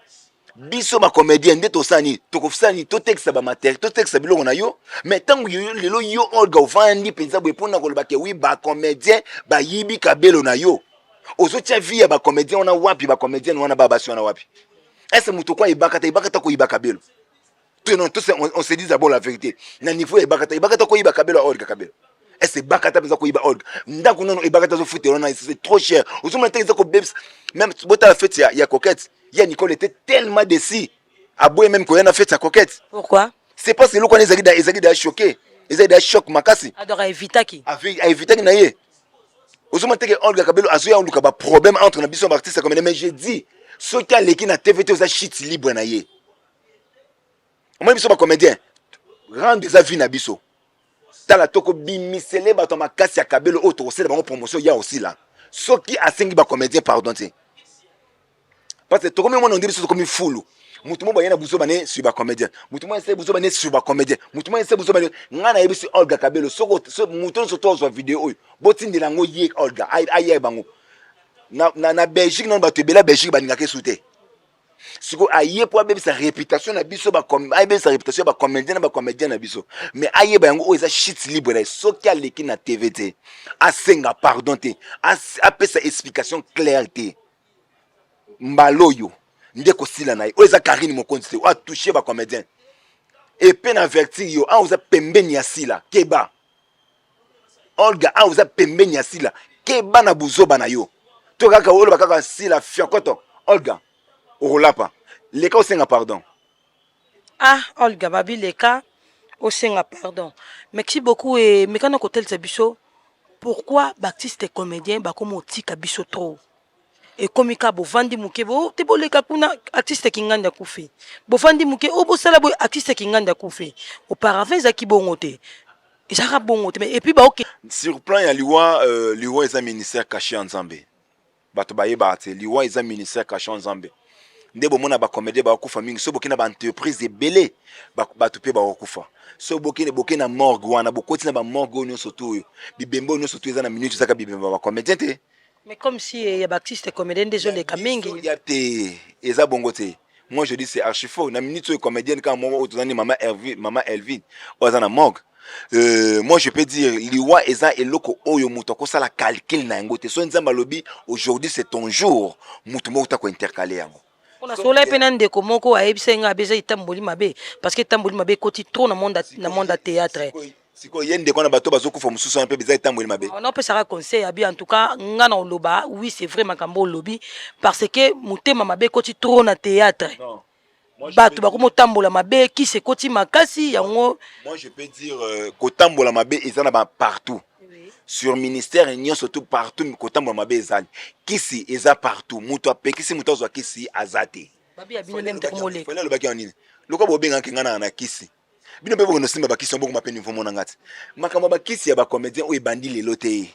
biso ba comédien nde to sani to kofisani to texte ba matériel to texte biloko na yo mais tangu yo lelo yo Olga ovandi penza bo epona ko ba ke wi ba comédien ba yibi Kabelo na yo ozo tia via ba comédien ona wapi ba comédien wana ba basi wana wapi est-ce muto kwa ibakata ko yiba Kabelo. Non, on se dit d'abord la vérité. Na niveau ibakata ko yiba Kabelo Olga Kabelo. Est-ce bakata pesa ko yiba Olga? Ndako non ibakata zo foutre non c'est trop cher. Ozoma te ko bebs même bota la fête ya coquette. Ya Nicole était tellement déçu. Aboye même ko yana fête ya coquette. Pourquoi? C'est parce que le connaît ezaki da choqué. Ezaki da choc makasi. Adora evitaki. Evitaki na ye. Ozoma te Olga Kabelo azoya luka ba problème entre na biso artiste comme mais j'ai dit ce qui a leki na TVT oza shit libre na ye. Moi biso ba comédien rendre des avis na biso tala toko bimisele bato makasi ya Kabelo auto osela bango promotion ya aussi là ce qui a sengi ba comédien pardon te parce que toko mona ndiri biso comme fulu mutu mo bayena buso bane sur ba comédien mutu mo ese buso bane sur ba comédien mutu mo ese buso bane ngana yebisi Olga Kabelo so mutu so to zo vidéo oyo botindela ngo ye Olga aye bango na Belgique non bato ebela Belgique baningaka soute siko aye po abebisa réputation na biso abebisa réputation ba comédien na biso mais aye ba yango o eza shit libre na soki aleki na TV te asenga pardon te apesa explication claire te mbaloyo ndeko sila na ye o eza Karine Mokonzi te o a touché ba comédien et pe na vertir yo a oza pembeni ya sila keba Olga a oza pembeni ya sila keba na buzoba na yo to kaka olo bakaka sila fiakoto Olga Orolapa. Les cas au pardon. Ah, Olga Babi, les cas au pardon. Merci beaucoup et mais quand on côté le biso, pourquoi Baptiste est comédien, bah comme on tika biso trop. Et comme il bo vandi muke bo te bo le kapuna artiste qui nganda kufi. Bo vandi muke o bo sala bo artiste qui nganda kufi. Auparavant zaki bongote. Ezaka bongote mais et puis bah OK. Sur plan ya liwa est un ministère caché en Zambie. Bato baye bate liwa est un ministère caché en Zambie. Ndebo mona ba comédie ba kufa mingi so bokina ba entreprise de belé ba tupé ba kufa so bokina morgue wana bokoti na ba morgue onyo soto bibembo onyo soto eza na minute zaka bibembo ba comédien te Mais comme si il y a Baptiste comédien désolé kamingi il y a te eza bongo te moi je dis c'est archi faux na minute comédienne quand moi otozani mama Elvin oza na morgue moi je peux dire liwa eza eloko oyo muto ko sala calcul na yango te so nzamba lobi aujourd'hui c'est ton jour muto mo uta ko intercaler yango. On a solé peine de komoko a ebsenga beza itamboli mabe parce que itamboli mabe koti trop na monde théâtre. Siko yende kona bato bazokufa mususu un peu beza itamboli mabe. On peut ça conseil abi en tout cas ngana oloba oui c'est vrai makambo lobby parce que mutema mabe koti trop na théâtre. Non. Bato bakomo tambola mabe qui se koti makasi yango. Moi je peux dire kotambola mabe ezana ba partout. Sur ministère et surtout partout kotambo mabe ezali kisi eza partout muto apekisi muto azwa kisi azate babi abino même te komole fona lo baki onini loko bobenga ngana na kisi bino pe bono simba bakisi mboko mapeni mfomo na ngati makamba bakisi ya ba comédien o ebandi lelo te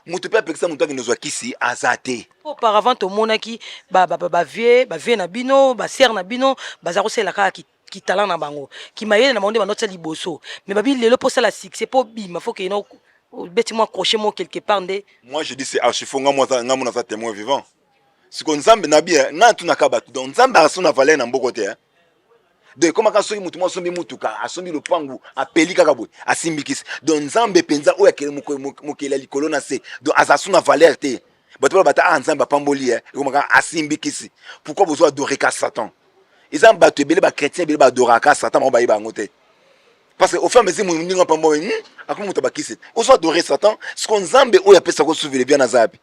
muto pe apekisa muto akinozwa kisi azate auparavant to monaki ba vie na bino ba ser na bino bazako sela ka ki talent na bango ki mayele na monde banotsa liboso mais babi lelo posa la succès po bima faut que no bêtement accroché moi quelque part ndé. Moi je dis c'est archi faux nga mona za témoin vivant. Si ko nzambe na bien na tuna ka batu donc nzambe asuna valeur na mboko te hein. De comment ka soki mutu mo sombi mutuka asombi lopangu apeli kaka boy asimbikisi donc nzambe penza oya kele mokela likolo na se donc asasuna valeur te. Bato bata nzambe pamboli hein comment ka asimbikisi. Pourquoi besoin adorer ka Satan? Ils ont battu belé ba chrétien belé ba adorer ka Satan mo ba yiba ngote. Parce que au fur et à mesure que nous avons dit, on soit adoré Satan, ce qu'on Zambé ou appelle ça qu'on souffle bien à Zabi.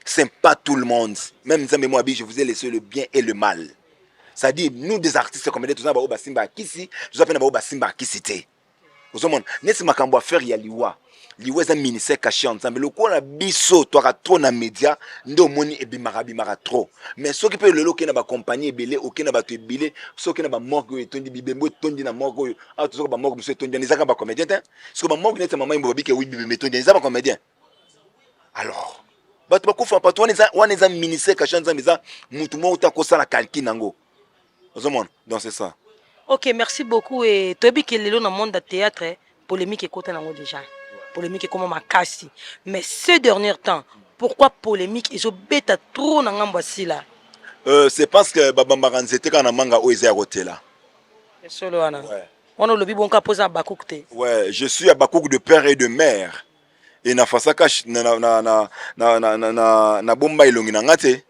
C'est pas tout le monde. Même Zambé moi je vous ai laissé le bien et le mal. Ça dit nous des artistes comme des tout ça ba simba kisi, nous appelle ba simba kisité. Vous monde, n'est-ce ma kambo faire ya liwa. Liwa est un ministère caché ensemble. Le quoi la biso toi trop na média, ndo moni e bimara trop. Mais ceux qui peut le loquer na ba compagnie belé, aucun na ba te belé, ceux qui na ba morgue et tondi bibembo tondi na morgue, ah tout ça ba morgue monsieur tondi nizaka ba comédien hein. Parce que ba morgue n'est maman imbobi ke oui bibembo tondi nizaka ba comédien. Alors, ba to ba kufa pa to wana za ministère caché ensemble za mutu mo uta ko sala calcul nango. Vous monde, donc c'est ça. OK, merci beaucoup et tobi ke lelo na monde de théâtre, polémique écoute nango déjà. Polémique comme makasi mais ces derniers temps pourquoi polémique ils ont bêta trop na ngambo sila c'est parce que baba maranzete kana manga o eza roté là solo wana on a le bi bon ka poser bakukte ouais je suis à Bakouk de père et de mère et na fasaka na bomba ilongi na ngate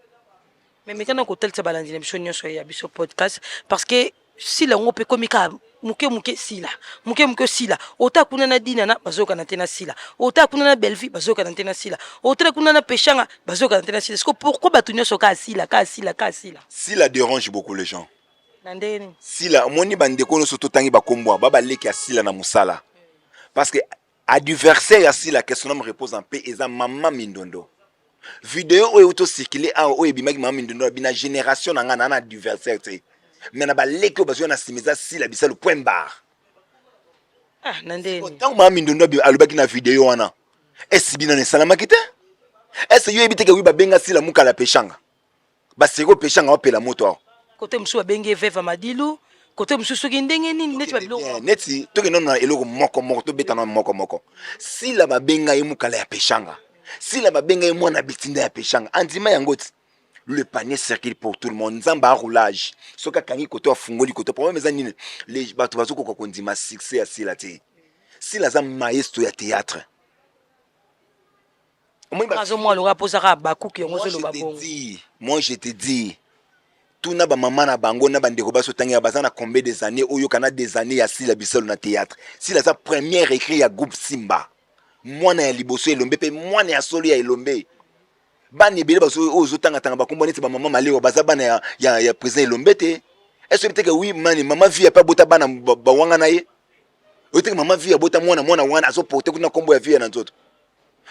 mais maintenant ko tel sa balandi émission nyonso ya biso podcast parce que si la ngope komika muke sila muke sila ota kuna na dina na bazoka na tena sila ota kuna na belvi bazoka na tena sila ota kuna na peshanga bazoka na tena sila est-ce que pourquoi batunyo soka sila sila dérange beaucoup les gens nandeni sila moni bandeko no soto tangi bakombo baba leki ya sila na musala parce que adversaire ya sila que son nom repose en paix eza mama mindondo vidéo oyo to circuler a oyo bimaki mama mindondo bina génération na ngana na adversaire te mais na ba leki bazo na simeza sila bisa le point barre ah nandeni tant mama mindondo alobaki na vidéo wana est bina ne salama kite est yo ebiteke wi ba benga sila mukala peshanga ba seko peshanga opela moto côté musu abenge veva madilu côté musu soki ndenge nini neti babiloko neti toke non na eloko moko to beta na moko si la babenga ye mukala ya peshanga Sila babenga ye mwana bitinda ya pechanga andima yango ti le panier circule pour tout le monde nzamba roulage soka kangi koto afungoli koto problème eza nini les bato bazuko ko kondima succès ya sila te sila za maestro ya théâtre moi je te dis tout na ba maman na bango na bandeko baso tangi bazana combien des années oyo kana des années ya sila bisolo na théâtre sila za première écrit ya groupe Simba mwana ya liboso elombe pe mwana ya solo ya elombe bani ebele baso ozo tanga tanga bakombo neti ba mama maleo baza bana ya président elombe te est-ce que oui mani mama vie pas bota bana bawanga na ye oteke mama vie bota mwana wana azo porter kuna kombo ya vie na nzoto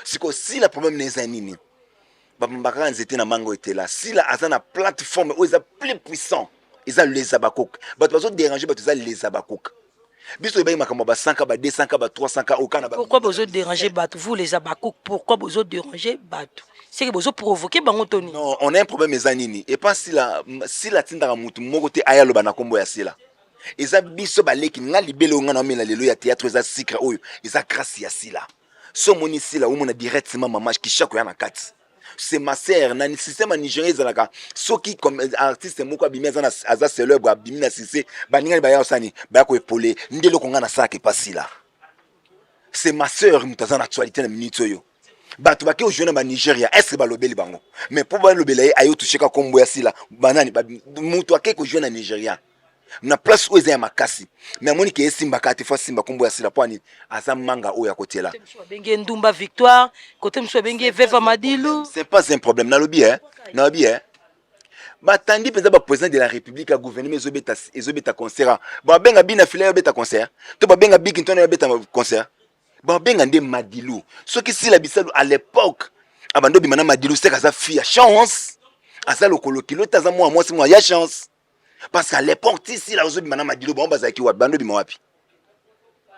siko si la problème neza nini bambaka nzete na mango etela si la azana plateforme oza plus puissant eza les abakok bato bazo déranger bato eza les abakok biso ebai makambo ba 5 ba 200 ba 300 okana ba pourquoi besoin déranger bato vous les abakok pourquoi besoin déranger bato c'est que besoin provoquer bango toni non on a un problème eza nini et pas si la tindaka mutu moko te aya loba na kombo ya sila eza biso baleki nga libelo nga na mena lelo ya théâtre eza secret oyo eza grâce ya sila so moni sila omona directement mamage qui chaque ya na kati c'est ma sœur na système nigérien ezalaka soki comme artiste moko abimi aza célèbre abimi na sise baninga ba ya osani ba ko épauler ndelo ko nga na saka pasila c'est ma sœur mutaza na actualité na minute oyo bato bake ojona ba Nigeria est-ce ba lobeli bango mais pour ba lobela ayo toucheka kombo ya sila banani mutu ake ko jona Nigeria na place où eza makasi mais amoni ke Simba kati fa Simba kombo ya sila poani aza manga oyo akotela benge ndumba victoire côté mso benge veva madilu c'est pas un problème na lobi batandi peza ba président de la république a gouvernement ezobeta concert ba benga bina fila yo beta concert to ba benga big ntona yo beta concert ba benga nde madilu soki sila bisalu à l'époque abando bimana madilu c'est kaza fille a chance asa lokolo kilo taza moi si moi ya chance parce qu'à l'époque si la ozobi mana madilu ba bazaki wa bando bima wapi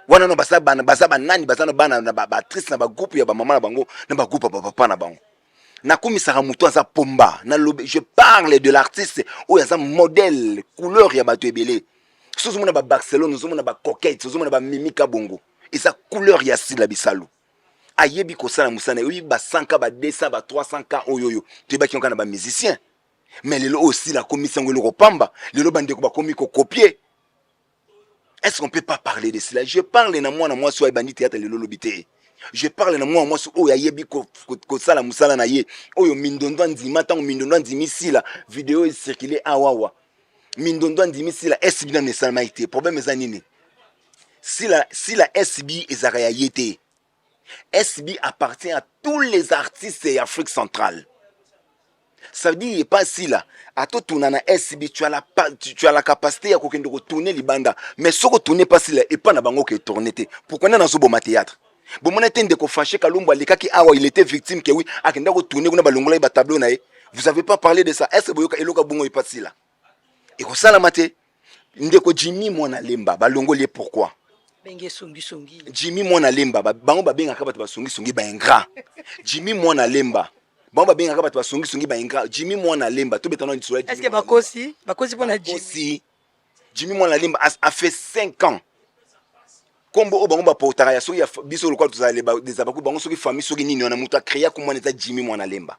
wana no basa bana nani basa no bana na ba actrice na ba groupe ya ba mama na bango na ba groupe ba papa na bango na komisaka mutu aza pomba na je parle de l'artiste ou ya za modèle couleur ya bato ebele sozo mona ba Barcelone sozo mona ba coquette sozo mona ba mimika bongo et sa couleur ya sila bisalu ayebi ko sala musana oui ba 100 ba 200 ba 300 oyoyo te ba kionka na ba musicien mais lelo aussi la commission ngelo ko pamba lelo bande ko ba komi ko copier. Est-ce qu'on peut pas parler de cela? Je parle na moi so ebandi théâtre lelo lobité. Je parle na moi so o ya yebi ko sala musala na ye oyo mindondo ndima tango mindondo ndimi sila vidéo circuler awawa mindondo ndimi sila SB na nesalma ite problème za nini si la SB ezaka ya yete SB appartient à tous les artistes d'Afrique centrale. Ça veut dire pas si là à tout tourner na SB tu as la capacité à kokende ko tourner libanda mais ce ko tourner pas si là et pas na bango ke tourner te pourquoi na zo boma théâtre bon mon était ko fâché kalumba le kaki awa il était victime que oui akenda ko tourner kuna balongola ba tableau na ye vous avez pas parlé de ça est-ce boyoka eloka bongo pas si là et ko sala mate ndeko Jimmy mwana lemba balongoli pourquoi benge songi Jimmy mwana lemba bango ba benga ka bato ba songi ba ingrat Jimmy mwana lemba bango ba benga ka bato ba songi ba ingrat Jimmy mwana lemba to betana ni est-ce que bakosi pona Jimmy mwana lemba a fait 5 ans kombo o bango ba portara ya so ya biso lokwa tuzale ba des abaku bango soki famille soki nini na mutu a créer comme on était Jimmy mwana lemba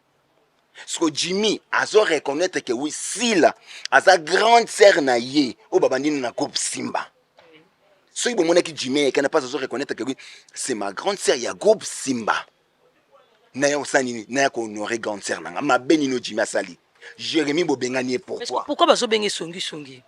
ce que Jimmy azo reconnaître que oui Sila a sa grande sœur na ye o babandini na groupe Simba. Ce qui est que Jimmy n'a pas osé reconnaître que oui, c'est ma grande sœur, il y a groupe Simba. Naya osani, naya ko honorer grande sœur nanga. Ma benino Jimmy asali. Jérémy Bobengani pourquoi? Pourquoi baso bengi songi?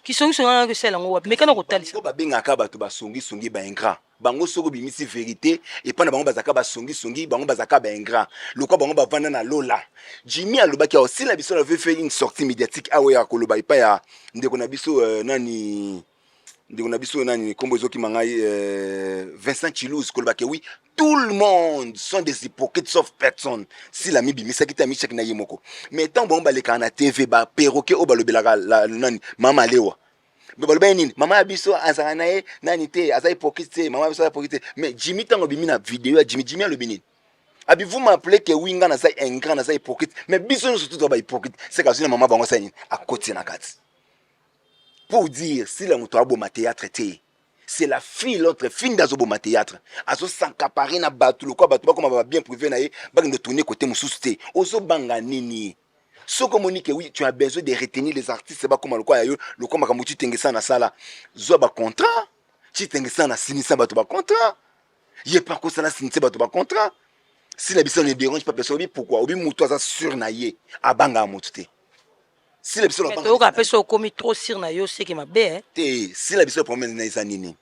Ki songi na que celle ngo mais kana ko talisa. Ko ba benga ka bato ba songi ba ingrat. Bango soko bimisi vérité et pas na bango bazaka ba songi bango bazaka ba ingrat. Lokwa bango ba vanda na lola. Jimmy alobaki aussi la biso avait fait une sortie médiatique awe ya koloba ipa ya ndeko na biso nani de on a biso nani kombo zoki mangai Vincent Chilouz kolbake oui tout le monde sont des hypocrites sauf personne si la mibi misakita mi chek na yemoko mais tant bon ba le kana TV ba perroquet o balobelaka la nani mama lewa be baloba nini mama biso azana nae nani te aza hypocrite mama biso hypocrite mais Jimmy tango bimi na vidéo ya Jimmy alobini abi vous m'appelez que winga na sa ingrat na sa hypocrite mais biso surtout ba hypocrite c'est que maman bango sa nini a côté na kati. Pour dire si la moto a beau ma théâtre té c'est la fille l'autre fille d'azoboma théâtre azo s'accaparer na bato le quoi bato comme va bien privé na ye ba de tourner côté mususu te ozo banga nini soko monique oui tu as besoin de retenir les artistes ba comme le quoi yo le quoi makambo tu tengesa na sala zo ba contrat tu tengesa na sinisa bato ba contrat yé pas ko sala sinisa bato ba contrat si la biso ne dérange pas personne pourquoi obi muto aza sur na ye abanga mutu te si la biso to ka peso komi trop sur na yo c'est que ma bé te si la biso problème na isa nini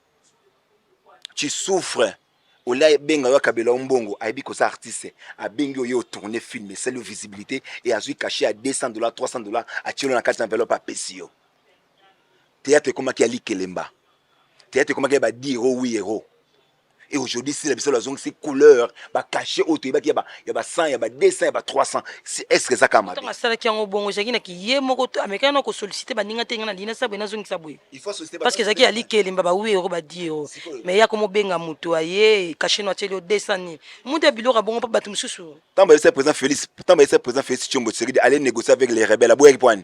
tu souffres Ola benga wa kabela mbongo aibi ko sa artiste a bengi yo tourner film c'est le visibilité et a caché à $200 $300 a tiré na 4 enveloppe à pesio théâtre comme qui ali kelemba théâtre comme qui ba dire oui héros et aujourd'hui si la biso la zone c'est couleur ba caché auto ba ki ba 100 ya ba 200 ya ba 300 est-ce que ça kama to sala ki ngo bongo jaki na ki ye moko to amekana ko solliciter ba ninga tenga na dina sa bena zongi sa boye il faut solliciter parce que zaki ali kelemba ba oui héros ba dire mais ya komo benga muto aye caché no telo 200 ni muta bilora bongo pa batu mususu tamba c'est président Félix Tshombo Tshisekedi aller négocier avec les rebelles boye point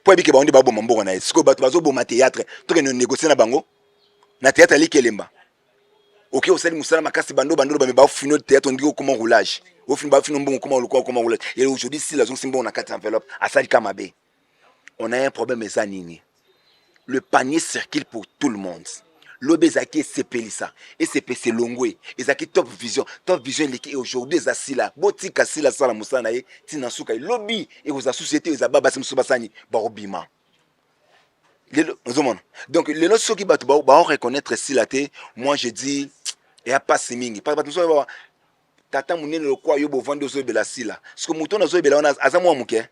pour que ba on ba bo mbongo na est-ce que bato bazo bo ma théâtre to que négocier na bango na théâtre ali kelemba. Ok, au salut Moussala Makasi Bando ba me ba fino théâtre on dit comment roulage. Au fin ba fino bon comment roulage. Et aujourd'hui si la zone simbo on a 4 enveloppes à ça Kamabe. On a un problème ça nini. Le panier circule pour tout le monde. L'obésaki c'est Pelissa et c'est Longwe. Ezaki top vision l'équipe aujourd'hui est assis là. Botika sila sala Moussala na ye tina suka lobby et aux sociétés aux ababa simsubasani barobima. Donc les autres ceux qui battent ba reconnaître si la té moi je dis et a pas simingi pas tout tata munene le quoi yo bo vendre zo bela sila parce que mouton na zo bela on a moi muke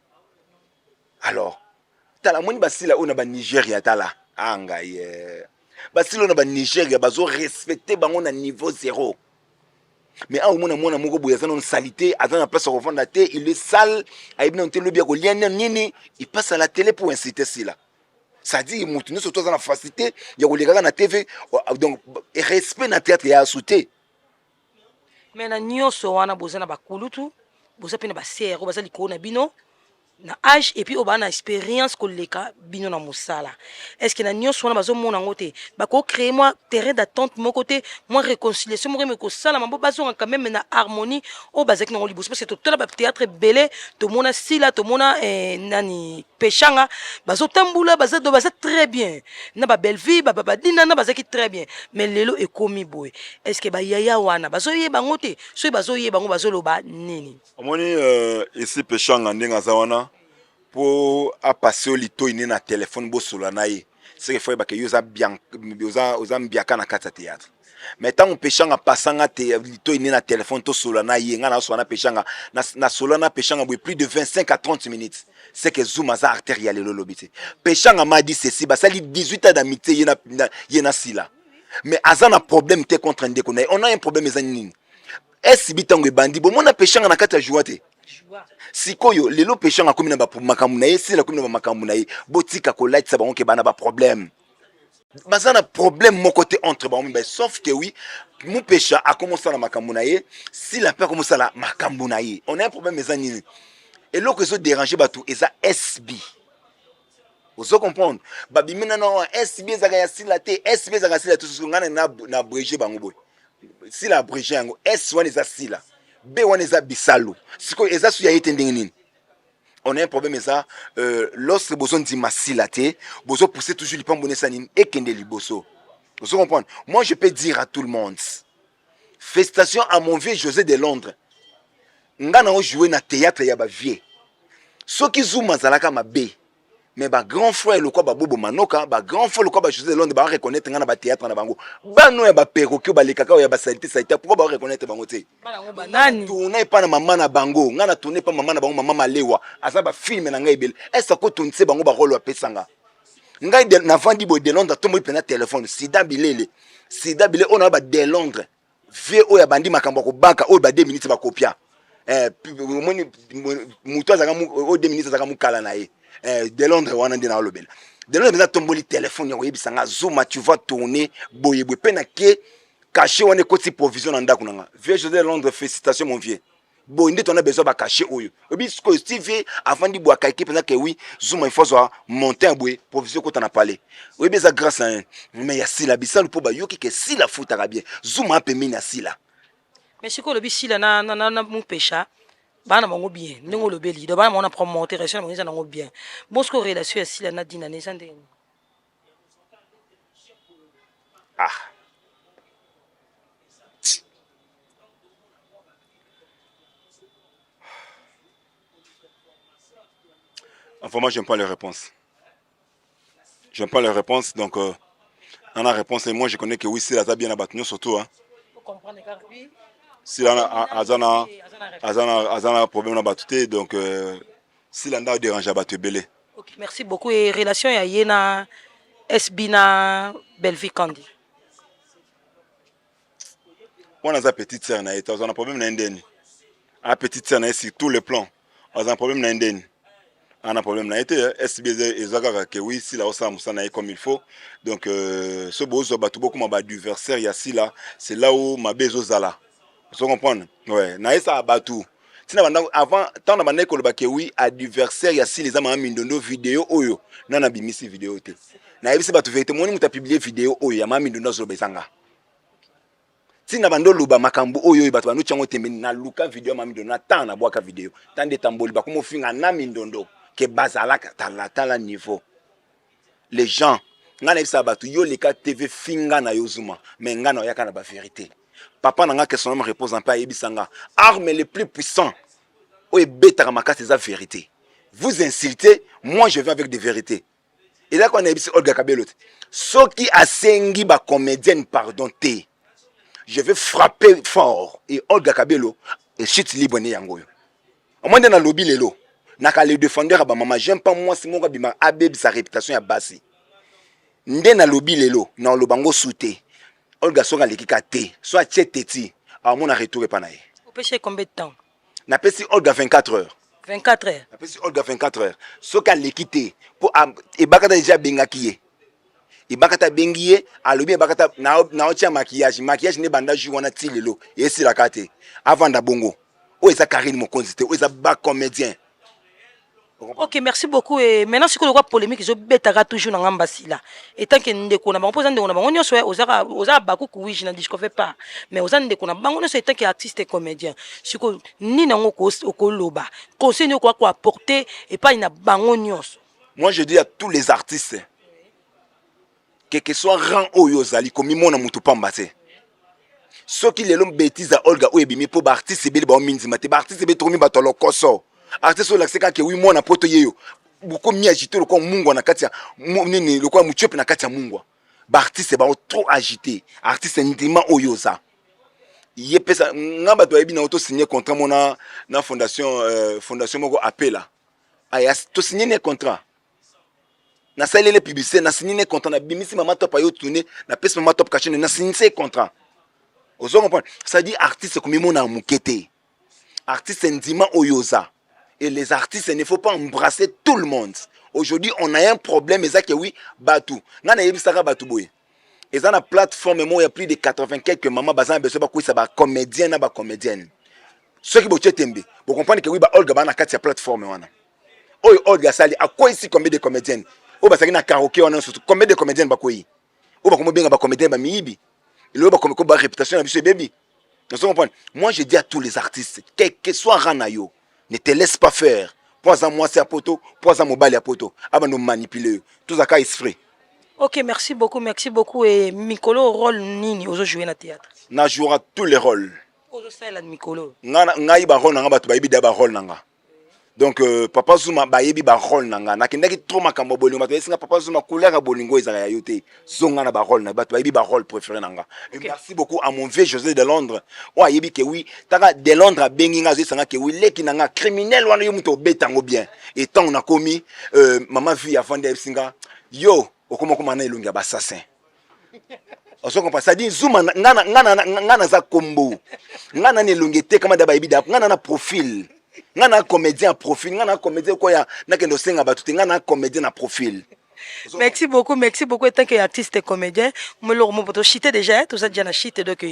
alors tala moni basila on a ba Nigeria tala anga ye basila on a ba Nigeria bazo respecter bango na niveau 0 mais a mona moko boya ça non salité à la place revendre té il est sale a bien on te le bien ko lien nini il passe à la télé pour inciter cela. Ça dit moutou surtout dans la facilité il y a les gars na TV donc respect na théâtre ya sauté mais na nyonso wana bozana bakulutu boza pena ba sero bazali ko na bino na âge et puis obana expérience koleka bino na musala est-ce que na nyonso wana bazo mona ngote bako créer moi terrain d'attente mon côté moi réconciliation mo me ko sala mambo bazo quand même na harmonie o bazaki na libos parce que tout la théâtre belé to mona sila to mona nani pechanga bazo tambula bazo très bien na ba belle vie ba dina na bazaki très bien mais lelo e komi boy est-ce que ba yaya wana bazo yeba ngote so bazo yeba ngo bazo loba nini omoni ici pechanga ndenga zawana pour a passer au lito ine na téléphone bo solo na ye c'est que faut ba que yoza bien oza mbiaka na kata théâtre mais tant on pechanga passanga te lito ine na téléphone to solo na ye ngana so na pechanga na solo na pechanga plus de 25 à 30 minutes c'est que zoom za artériel le lobité pechanga m'a dit ceci ba sali 18 ans d'amitié yena sila mais azana problème te contre ndeko na on a un problème ezanini est bitango bandi bo mona pechanga na kata jouate sikoyo lelo pechanga komi na ba makambu na ye si la komi na ba makambu na ye botika ko light sa bango ke bana ba problème bazana problème mon côté entre ba mais sauf que oui mon pécha a commencé na makambu na ye si la peur commence la makambu na ye on a un problème ezanini et l'autre que ça déranger ba tout eza SB vous comprendre ba bimina non SB za ya si la te SB za si la tout so ngana na abrégé bango boy si la abrégé yango S1 eza si la B1 eza bisalo siko eza su ya yetendenge nini on a un problème ça lorsque besoin dit masila te besoin pousser toujours les pambonner ça nini et kende liboso vous comprenez moi je peux dire à tout le monde félicitations à mon vieux José de Londres ngana o jouer na théâtre ya ba vieux ceux qui zouma zalaka mabe mais ba grand frère le quoi ba bobo manoka ba grand frère le quoi ba José de Londres ba reconnaître ngana ba théâtre na bango ba no ya ba perroquet ba lekaka ya ba salité pourquoi ba reconnaître bango te nani tourner pas na maman na bango ngana tourner pas maman na bango maman malewa asa ba film na ngai bel est-ce que tourner bango ba rôle apesanga ngai de na vandi bo de Londres tombo pena téléphone sida bilele on a ba de Londres VO ya bandi makambo ko banka o ba 2 minutes ba copia moni muto azaka o 2 minutes azaka mukala na ye de Londres wana ndina lobela de Londres na tomboli téléphone ya yebisanga zoom tu vas tourner boyebwe pena ke caché wana koti provision na ndako nanga vieux José de Londres félicitations mon vieux Bon, on a besoin de cacher oyo. Obi ce Steve avant de boire quelque pendant que oui, Zuma il faut monter un bout professeur quand on a parlé. Oui, mais ça grâce à mais il y a si la bisal pour ba yo qui si la fout bien. Zuma peut miner si là. Mais c'est quoi le bisi là na mon pécha. Bana mongo bien. Ningo le beli. De bana on a promoter relation mongo ça nango bien. Bon ce que relation est si là na dina ne sande. Ah. Enfin, moi, j'aime pas les réponses. J'aime pas les réponses, donc, dans la réponse, et moi, je connais que oui, c'est là, bien abattu, surtout. Hein. Si là, a problème abattu, donc, si là, on a dérangé abattu, belé. Ok, merci beaucoup. Et relation, il y a SBina Belvi Kandi. On a une petite sœur, on a un problème d'Indien. La petite sœur, sur tous les plans, on a un problème d'Indien. On a un problème d'Indien. SBZ et Zagara, que oui, si là, on s'en comme il faut. Donc, ce beau, ce bateau, beaucoup d'adversaires, il y a si là, c'est là où ma besoin zala. Vous comprenez? Ouais, naïsa bateau. Avant, tant on a dit que oui, adversaire, il y a si les amants mindondo vidéo, oyo, non, on a mis ces vidéos. Naïsa bateau, vérité, moi, on a publié vidéo, oyo, il y a mindondo sur le besanga. Si na bando luba makambu oyo bato banu chango tembe na luka video mami dona ta na boaka video tande tamboli ba komo finga na mindondo ke bazala tala niveau les gens ngana isa bato yo leka TV finga na yozuma mais ngana yaka na ba vérité papa na nga que son nom repose en paix yebisanga arme les plus puissants o beta makasi za vérité vous insultez moi je viens avec des vérités et là qu'on a ebisi Olga Kabelo soki asengi ba comédienne pardon té je vais frapper fort et Olga Kabelo et chute libre ne yangoyo. Au moins dans le lobby lelo, naka le défendeur à maman, j'aime pas moi si mon bima abeb sa réputation ya basi. Nde na lobby lelo, na lobango souté. Olga soka lekika te, soit tcheteti, à mon retour pas naé. Vous pêchez combien de temps? Na pesi Olga 24 heures. 24 heures. Na pesi Olga 24 heures. Soka lekité pour et bakata déjà bengakiye. Ibakata bengiye alobi bakata na otia maquillage ne banda ju wana tilelo et si la kate avant da bongo o eza Karine Mokonzi te o eza ba comédien. Ok, merci beaucoup. Et maintenant, c'est quoi polémique? Je bêta toujours dans l'ambassade là. Et tant que nous déconnons, on pose un déconnant. On y a soit aux bakou oui, je n'en dis qu'on fait pas. Mais aux an déconnant, on est tant qu'artiste et comédien. C'est quoi ni n'en au coloba. Conseil nous quoi apporter et pas une bangonios. Moi, je dis à tous les artistes. Quel que soit rang oyozali comme mon amutu pambate. Ce qui les longs bêtises à Olga Oebimi pour artiste bel ba minzi mate ba artiste be tromi batolo koso. Artiste la seka ke wi mona poto yeyo. Beaucoup mi agité le comme mungu na katia nini le quoi muchope na katia mungu. Ba artiste ba trop agité. Artiste ndima oyoza. Yé pesa ngamba to ebi na auto signer contrat mona na fondation moko appela. Aya to signer ne contrat. Na sali les publicités na signé contrat na bimisi mama top ayo tourner na pesa mama top caché na signé contrat. Vous comprenez? Ça dit artiste comme mon amukete. Artiste ndima oyoza. Et les artistes, il ne faut pas embrasser tout le monde. Aujourd'hui, on a un problème, et ça que oui, batou. Nana yebisaka batou boy. Et ça na plateforme moi il y a plus de 80 quelques mamans bazan besoin ba quoi ça ba comédien na ba comédienne. Ceux qui boche tembe. Vous comprenez que oui ba Olga ba na katia plateforme wana. Oy Olga sali à quoi ici combien de comédiennes? O ba na karaoké wana surtout combien de comédiennes ba quoi? O ba comment bien ba comédien ba miibi. Il ba comme ba réputation na biso baby. Vous comprenez? Moi je dis à tous les artistes, quel que soit ranayo, ne te laisse pas faire. Prends-en moi c'est à poto, prends-en mobile à poto. Avant de manipuler. Tout ça est frais. Ok, merci beaucoup. Et Mikolo, rôle nini ozo jouer na théâtre? Na jouera tous les rôles. Ozo sala Mikolo. Nga iba rôle nanga batu ba ibi da ba rôle nanga. Donc Papa Zuma ba yebi ba rôle nanga. Na kindaki trop makambo bolingo batu esinga Papa Zuma couleur bolingo ezala ya yote. Zonga na ba rôle na batu ba yebi ba rôle préféré nanga. Et okay. Merci beaucoup à mon vieux José de Londres. O yebi ke oui, taka de Londres bengi nga zo sanga ke oui leki nanga criminel wana yo muto betango bien. Et tant on a commis maman vie avant de singa yo okoma na elongi ya assassin. Oso kompa ça dit Zuma ngana za kombo. Ngana ne longete kama da ba yebi da ngana na profil. Ngana comédien profil, ngana comédien quoi ya na kendo senga batuti ngana comédien na profil. Merci beaucoup en tant qu'artiste et comédien. Moi l'ormo pour chiter déjà, tout ça déjà na chite donc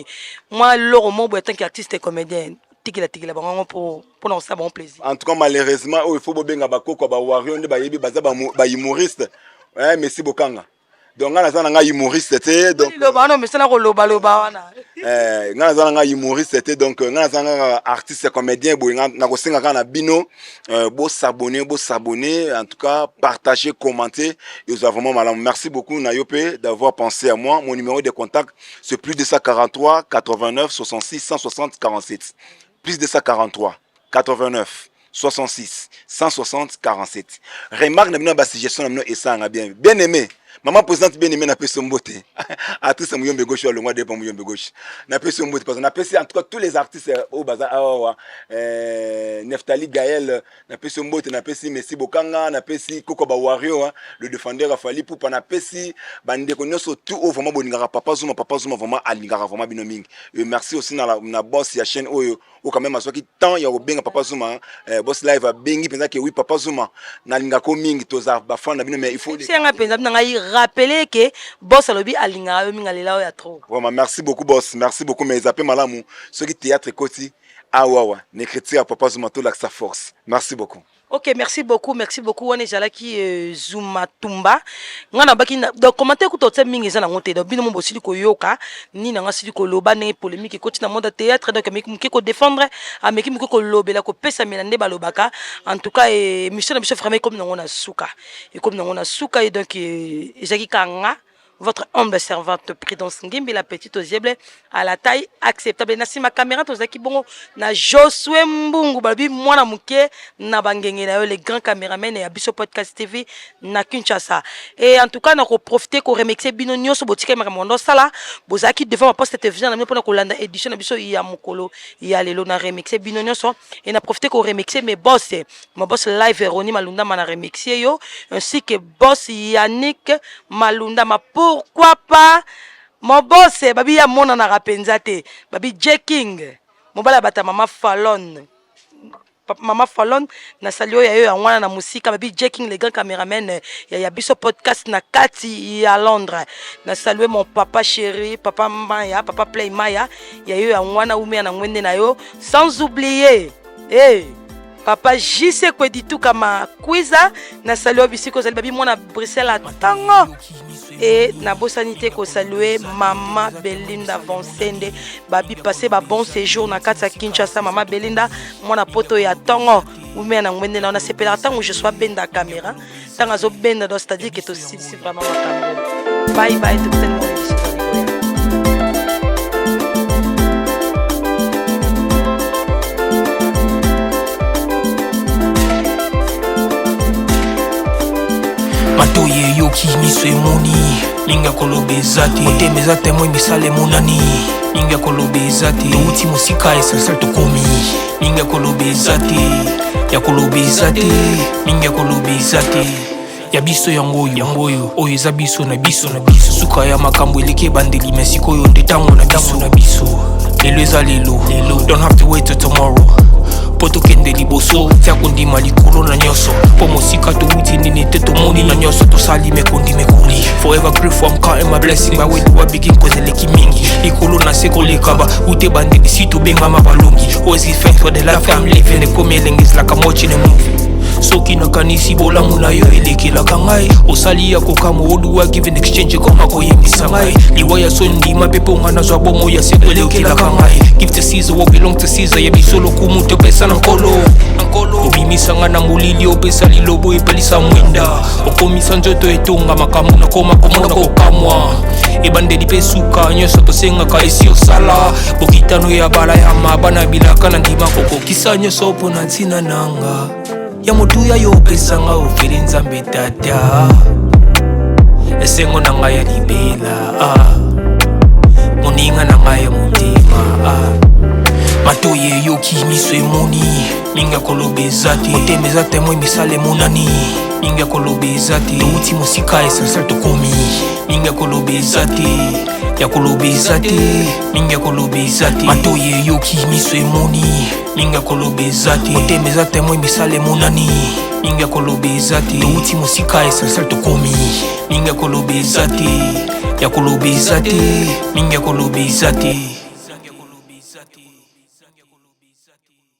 moi l'ormo en tant qu'artiste et comédien. tikila bango pour non ça bon plaisir. En tout cas malheureusement il faut bobenga bakoko ba wario nde ba yebi baza ba humoriste. Ouais, merci Bokanga. Donc nga naza nga humoriste te donc loba non mais ça na ko loba wana. Nga naza nga humoriste te donc nga naza nga artiste comédien boy na ko senga kana bino bo s'abonner en tout cas partager commenter et vous avez vraiment malade. Merci beaucoup Nayope d'avoir pensé à moi. Mon numéro de contact c'est plus 243 89 66 160 47. Plus 243 89 66 160 47. Remarque na bino ba suggestion na bino esanga bien aimé. Maman présidente bien aimé na peso mbote. Artiste Muyombe Gauche le mois de pas Muyombe Gauche. Na peso mbote parce que na peso en tout cas tous les artistes au bazar Neftali Gaël na peso mbote na peso Messi Bokanga na peso Koko Ba Wario le défendeur Fali pour na peso bande ko nyoso tout au vraiment boningara papa Zuma vraiment alingara vraiment binoming. Et merci aussi na boss ya chaîne oyo ou quand même asoki tant ya obenga papa Zuma boss live a bengi penza que oui papa Zuma na linga ko mingi toza ba fan na bino mais il faut si nga penza na rappeler que boss alobi alinga yo minga lela ya trop. Vraiment merci beaucoup boss, merci beaucoup mais appels malamu ceux qui théâtre koti awawa n'écriture à papa Zuma to la sa force. Merci beaucoup. Ok, merci beaucoup. On est là qui Zuma Tumba. Ngana baki donc commenter ko totse mingi za na ngote do bino mo bosili ko yoka ni na ngasili ko loba ne polémique ko tina monde théâtre donc meki ko défendre a meki ko lobela ko pesa melande balobaka en tout cas mission na biso vraiment comme na ngona suka et comme na ngona suka et donc ezaki kanga votre humble servante Prudence Ngimbi, la petite aux yeux à la taille acceptable. Nasi ma caméra tous qui bon na Josué Mbungu babi moi na muke na bangenge na les grands caméramens et Abisso Podcast TV na Kinshasa. Et en tout cas na ko profiter ko remixer bino nyonso botika maramondo sala bozaki devant ma poste télévision na pona ko landa édition na biso ya mukolo ya lelo na remixer bino nyonso et na profiter ko remixer mes boss live Veroni Malunda mana remixer yo ainsi que boss Yannick Malunda ma pourquoi pas mon boss babi ya mona na rapenza te babi J-King mobala bata mama Fallon na salio ya yo ya wana na musika babi J-King les grands caméramen ya biso podcast na kati ya Londres na saluer mon papa chéri papa Maya papa Play Maya ya yo ya wana umia na ngwende na yo sans oublier papa JC Kweditu kama Kwiza na saluer bisiko zali babi mona Bruxelles atango et na bosanité ko saluer maman Belinda Vonsende babi passer ba bon séjour na kata Kinshasa maman Belinda mona poto ya tongo ou mais na ngwende na sepela tant où je sois benda caméra tant azo benda do c'est-à-dire que to si vraiment caméra bye bye tout le monde. Matoye yoki miso emoni linga kolobe zate oteme zate moi misale monani linga kolobe zate touti musika esasa tokomi linga kolobe zate ya kolobe zate linga kolobe zate ya biso yangoyo oyo eza biso na biso suka ya makambo eleke bandeli mesiko yo ndetango na biso lelo eza lelo don't have to wait till tomorrow poto kende liboso tia kondima likolo na nyoso po mosika to wuti nini te to moni na nyoso to sali me kondi me kuli forever grateful I'm counting my blessing by way do I begin kozeleki mingi likolo na seko lekaba ute bande disi to benga mabalongi always give thanks for the life I'm living the come is like I'm watching a movie soki na kanisi bolamu na yo elekelaka ngai osali ya kokamo oluwa give in exchange koma koyembisa ngai liwaya so ndima pepo nga nazwa bomo ya seko elekelaka ngai give to Caesar what belong to Caesar yebiso lokumu to pesa na nkolo obimisa nga na molili opesa lilobo epelisa mwinda okomisa nzoto etonga makambo na koma komona kokamwa ebandeli pe suka nyonso tosengaka esi osala bokitano ya bala ya mabana bilaka na ndima kokokisa nyonso mpo na ntina nanga ya motuya yo pesanga ofeli nzambe tata esengo na ngai ya libela moninga na ngai ya motema matoye yoki miso emoni linga kolobe zate oteme zate moi misale monani linga kolobe zate touti musika esasa tokomi linga kolobe zate ya kolobe zate linga kolobe zate matoye yoki miso emoni linga kolobe zate oteme zate moi misale monani linga kolobe zate touti musika esasa tokomi linga kolobe zate ya kolobe zate linga kolobe zate. eza te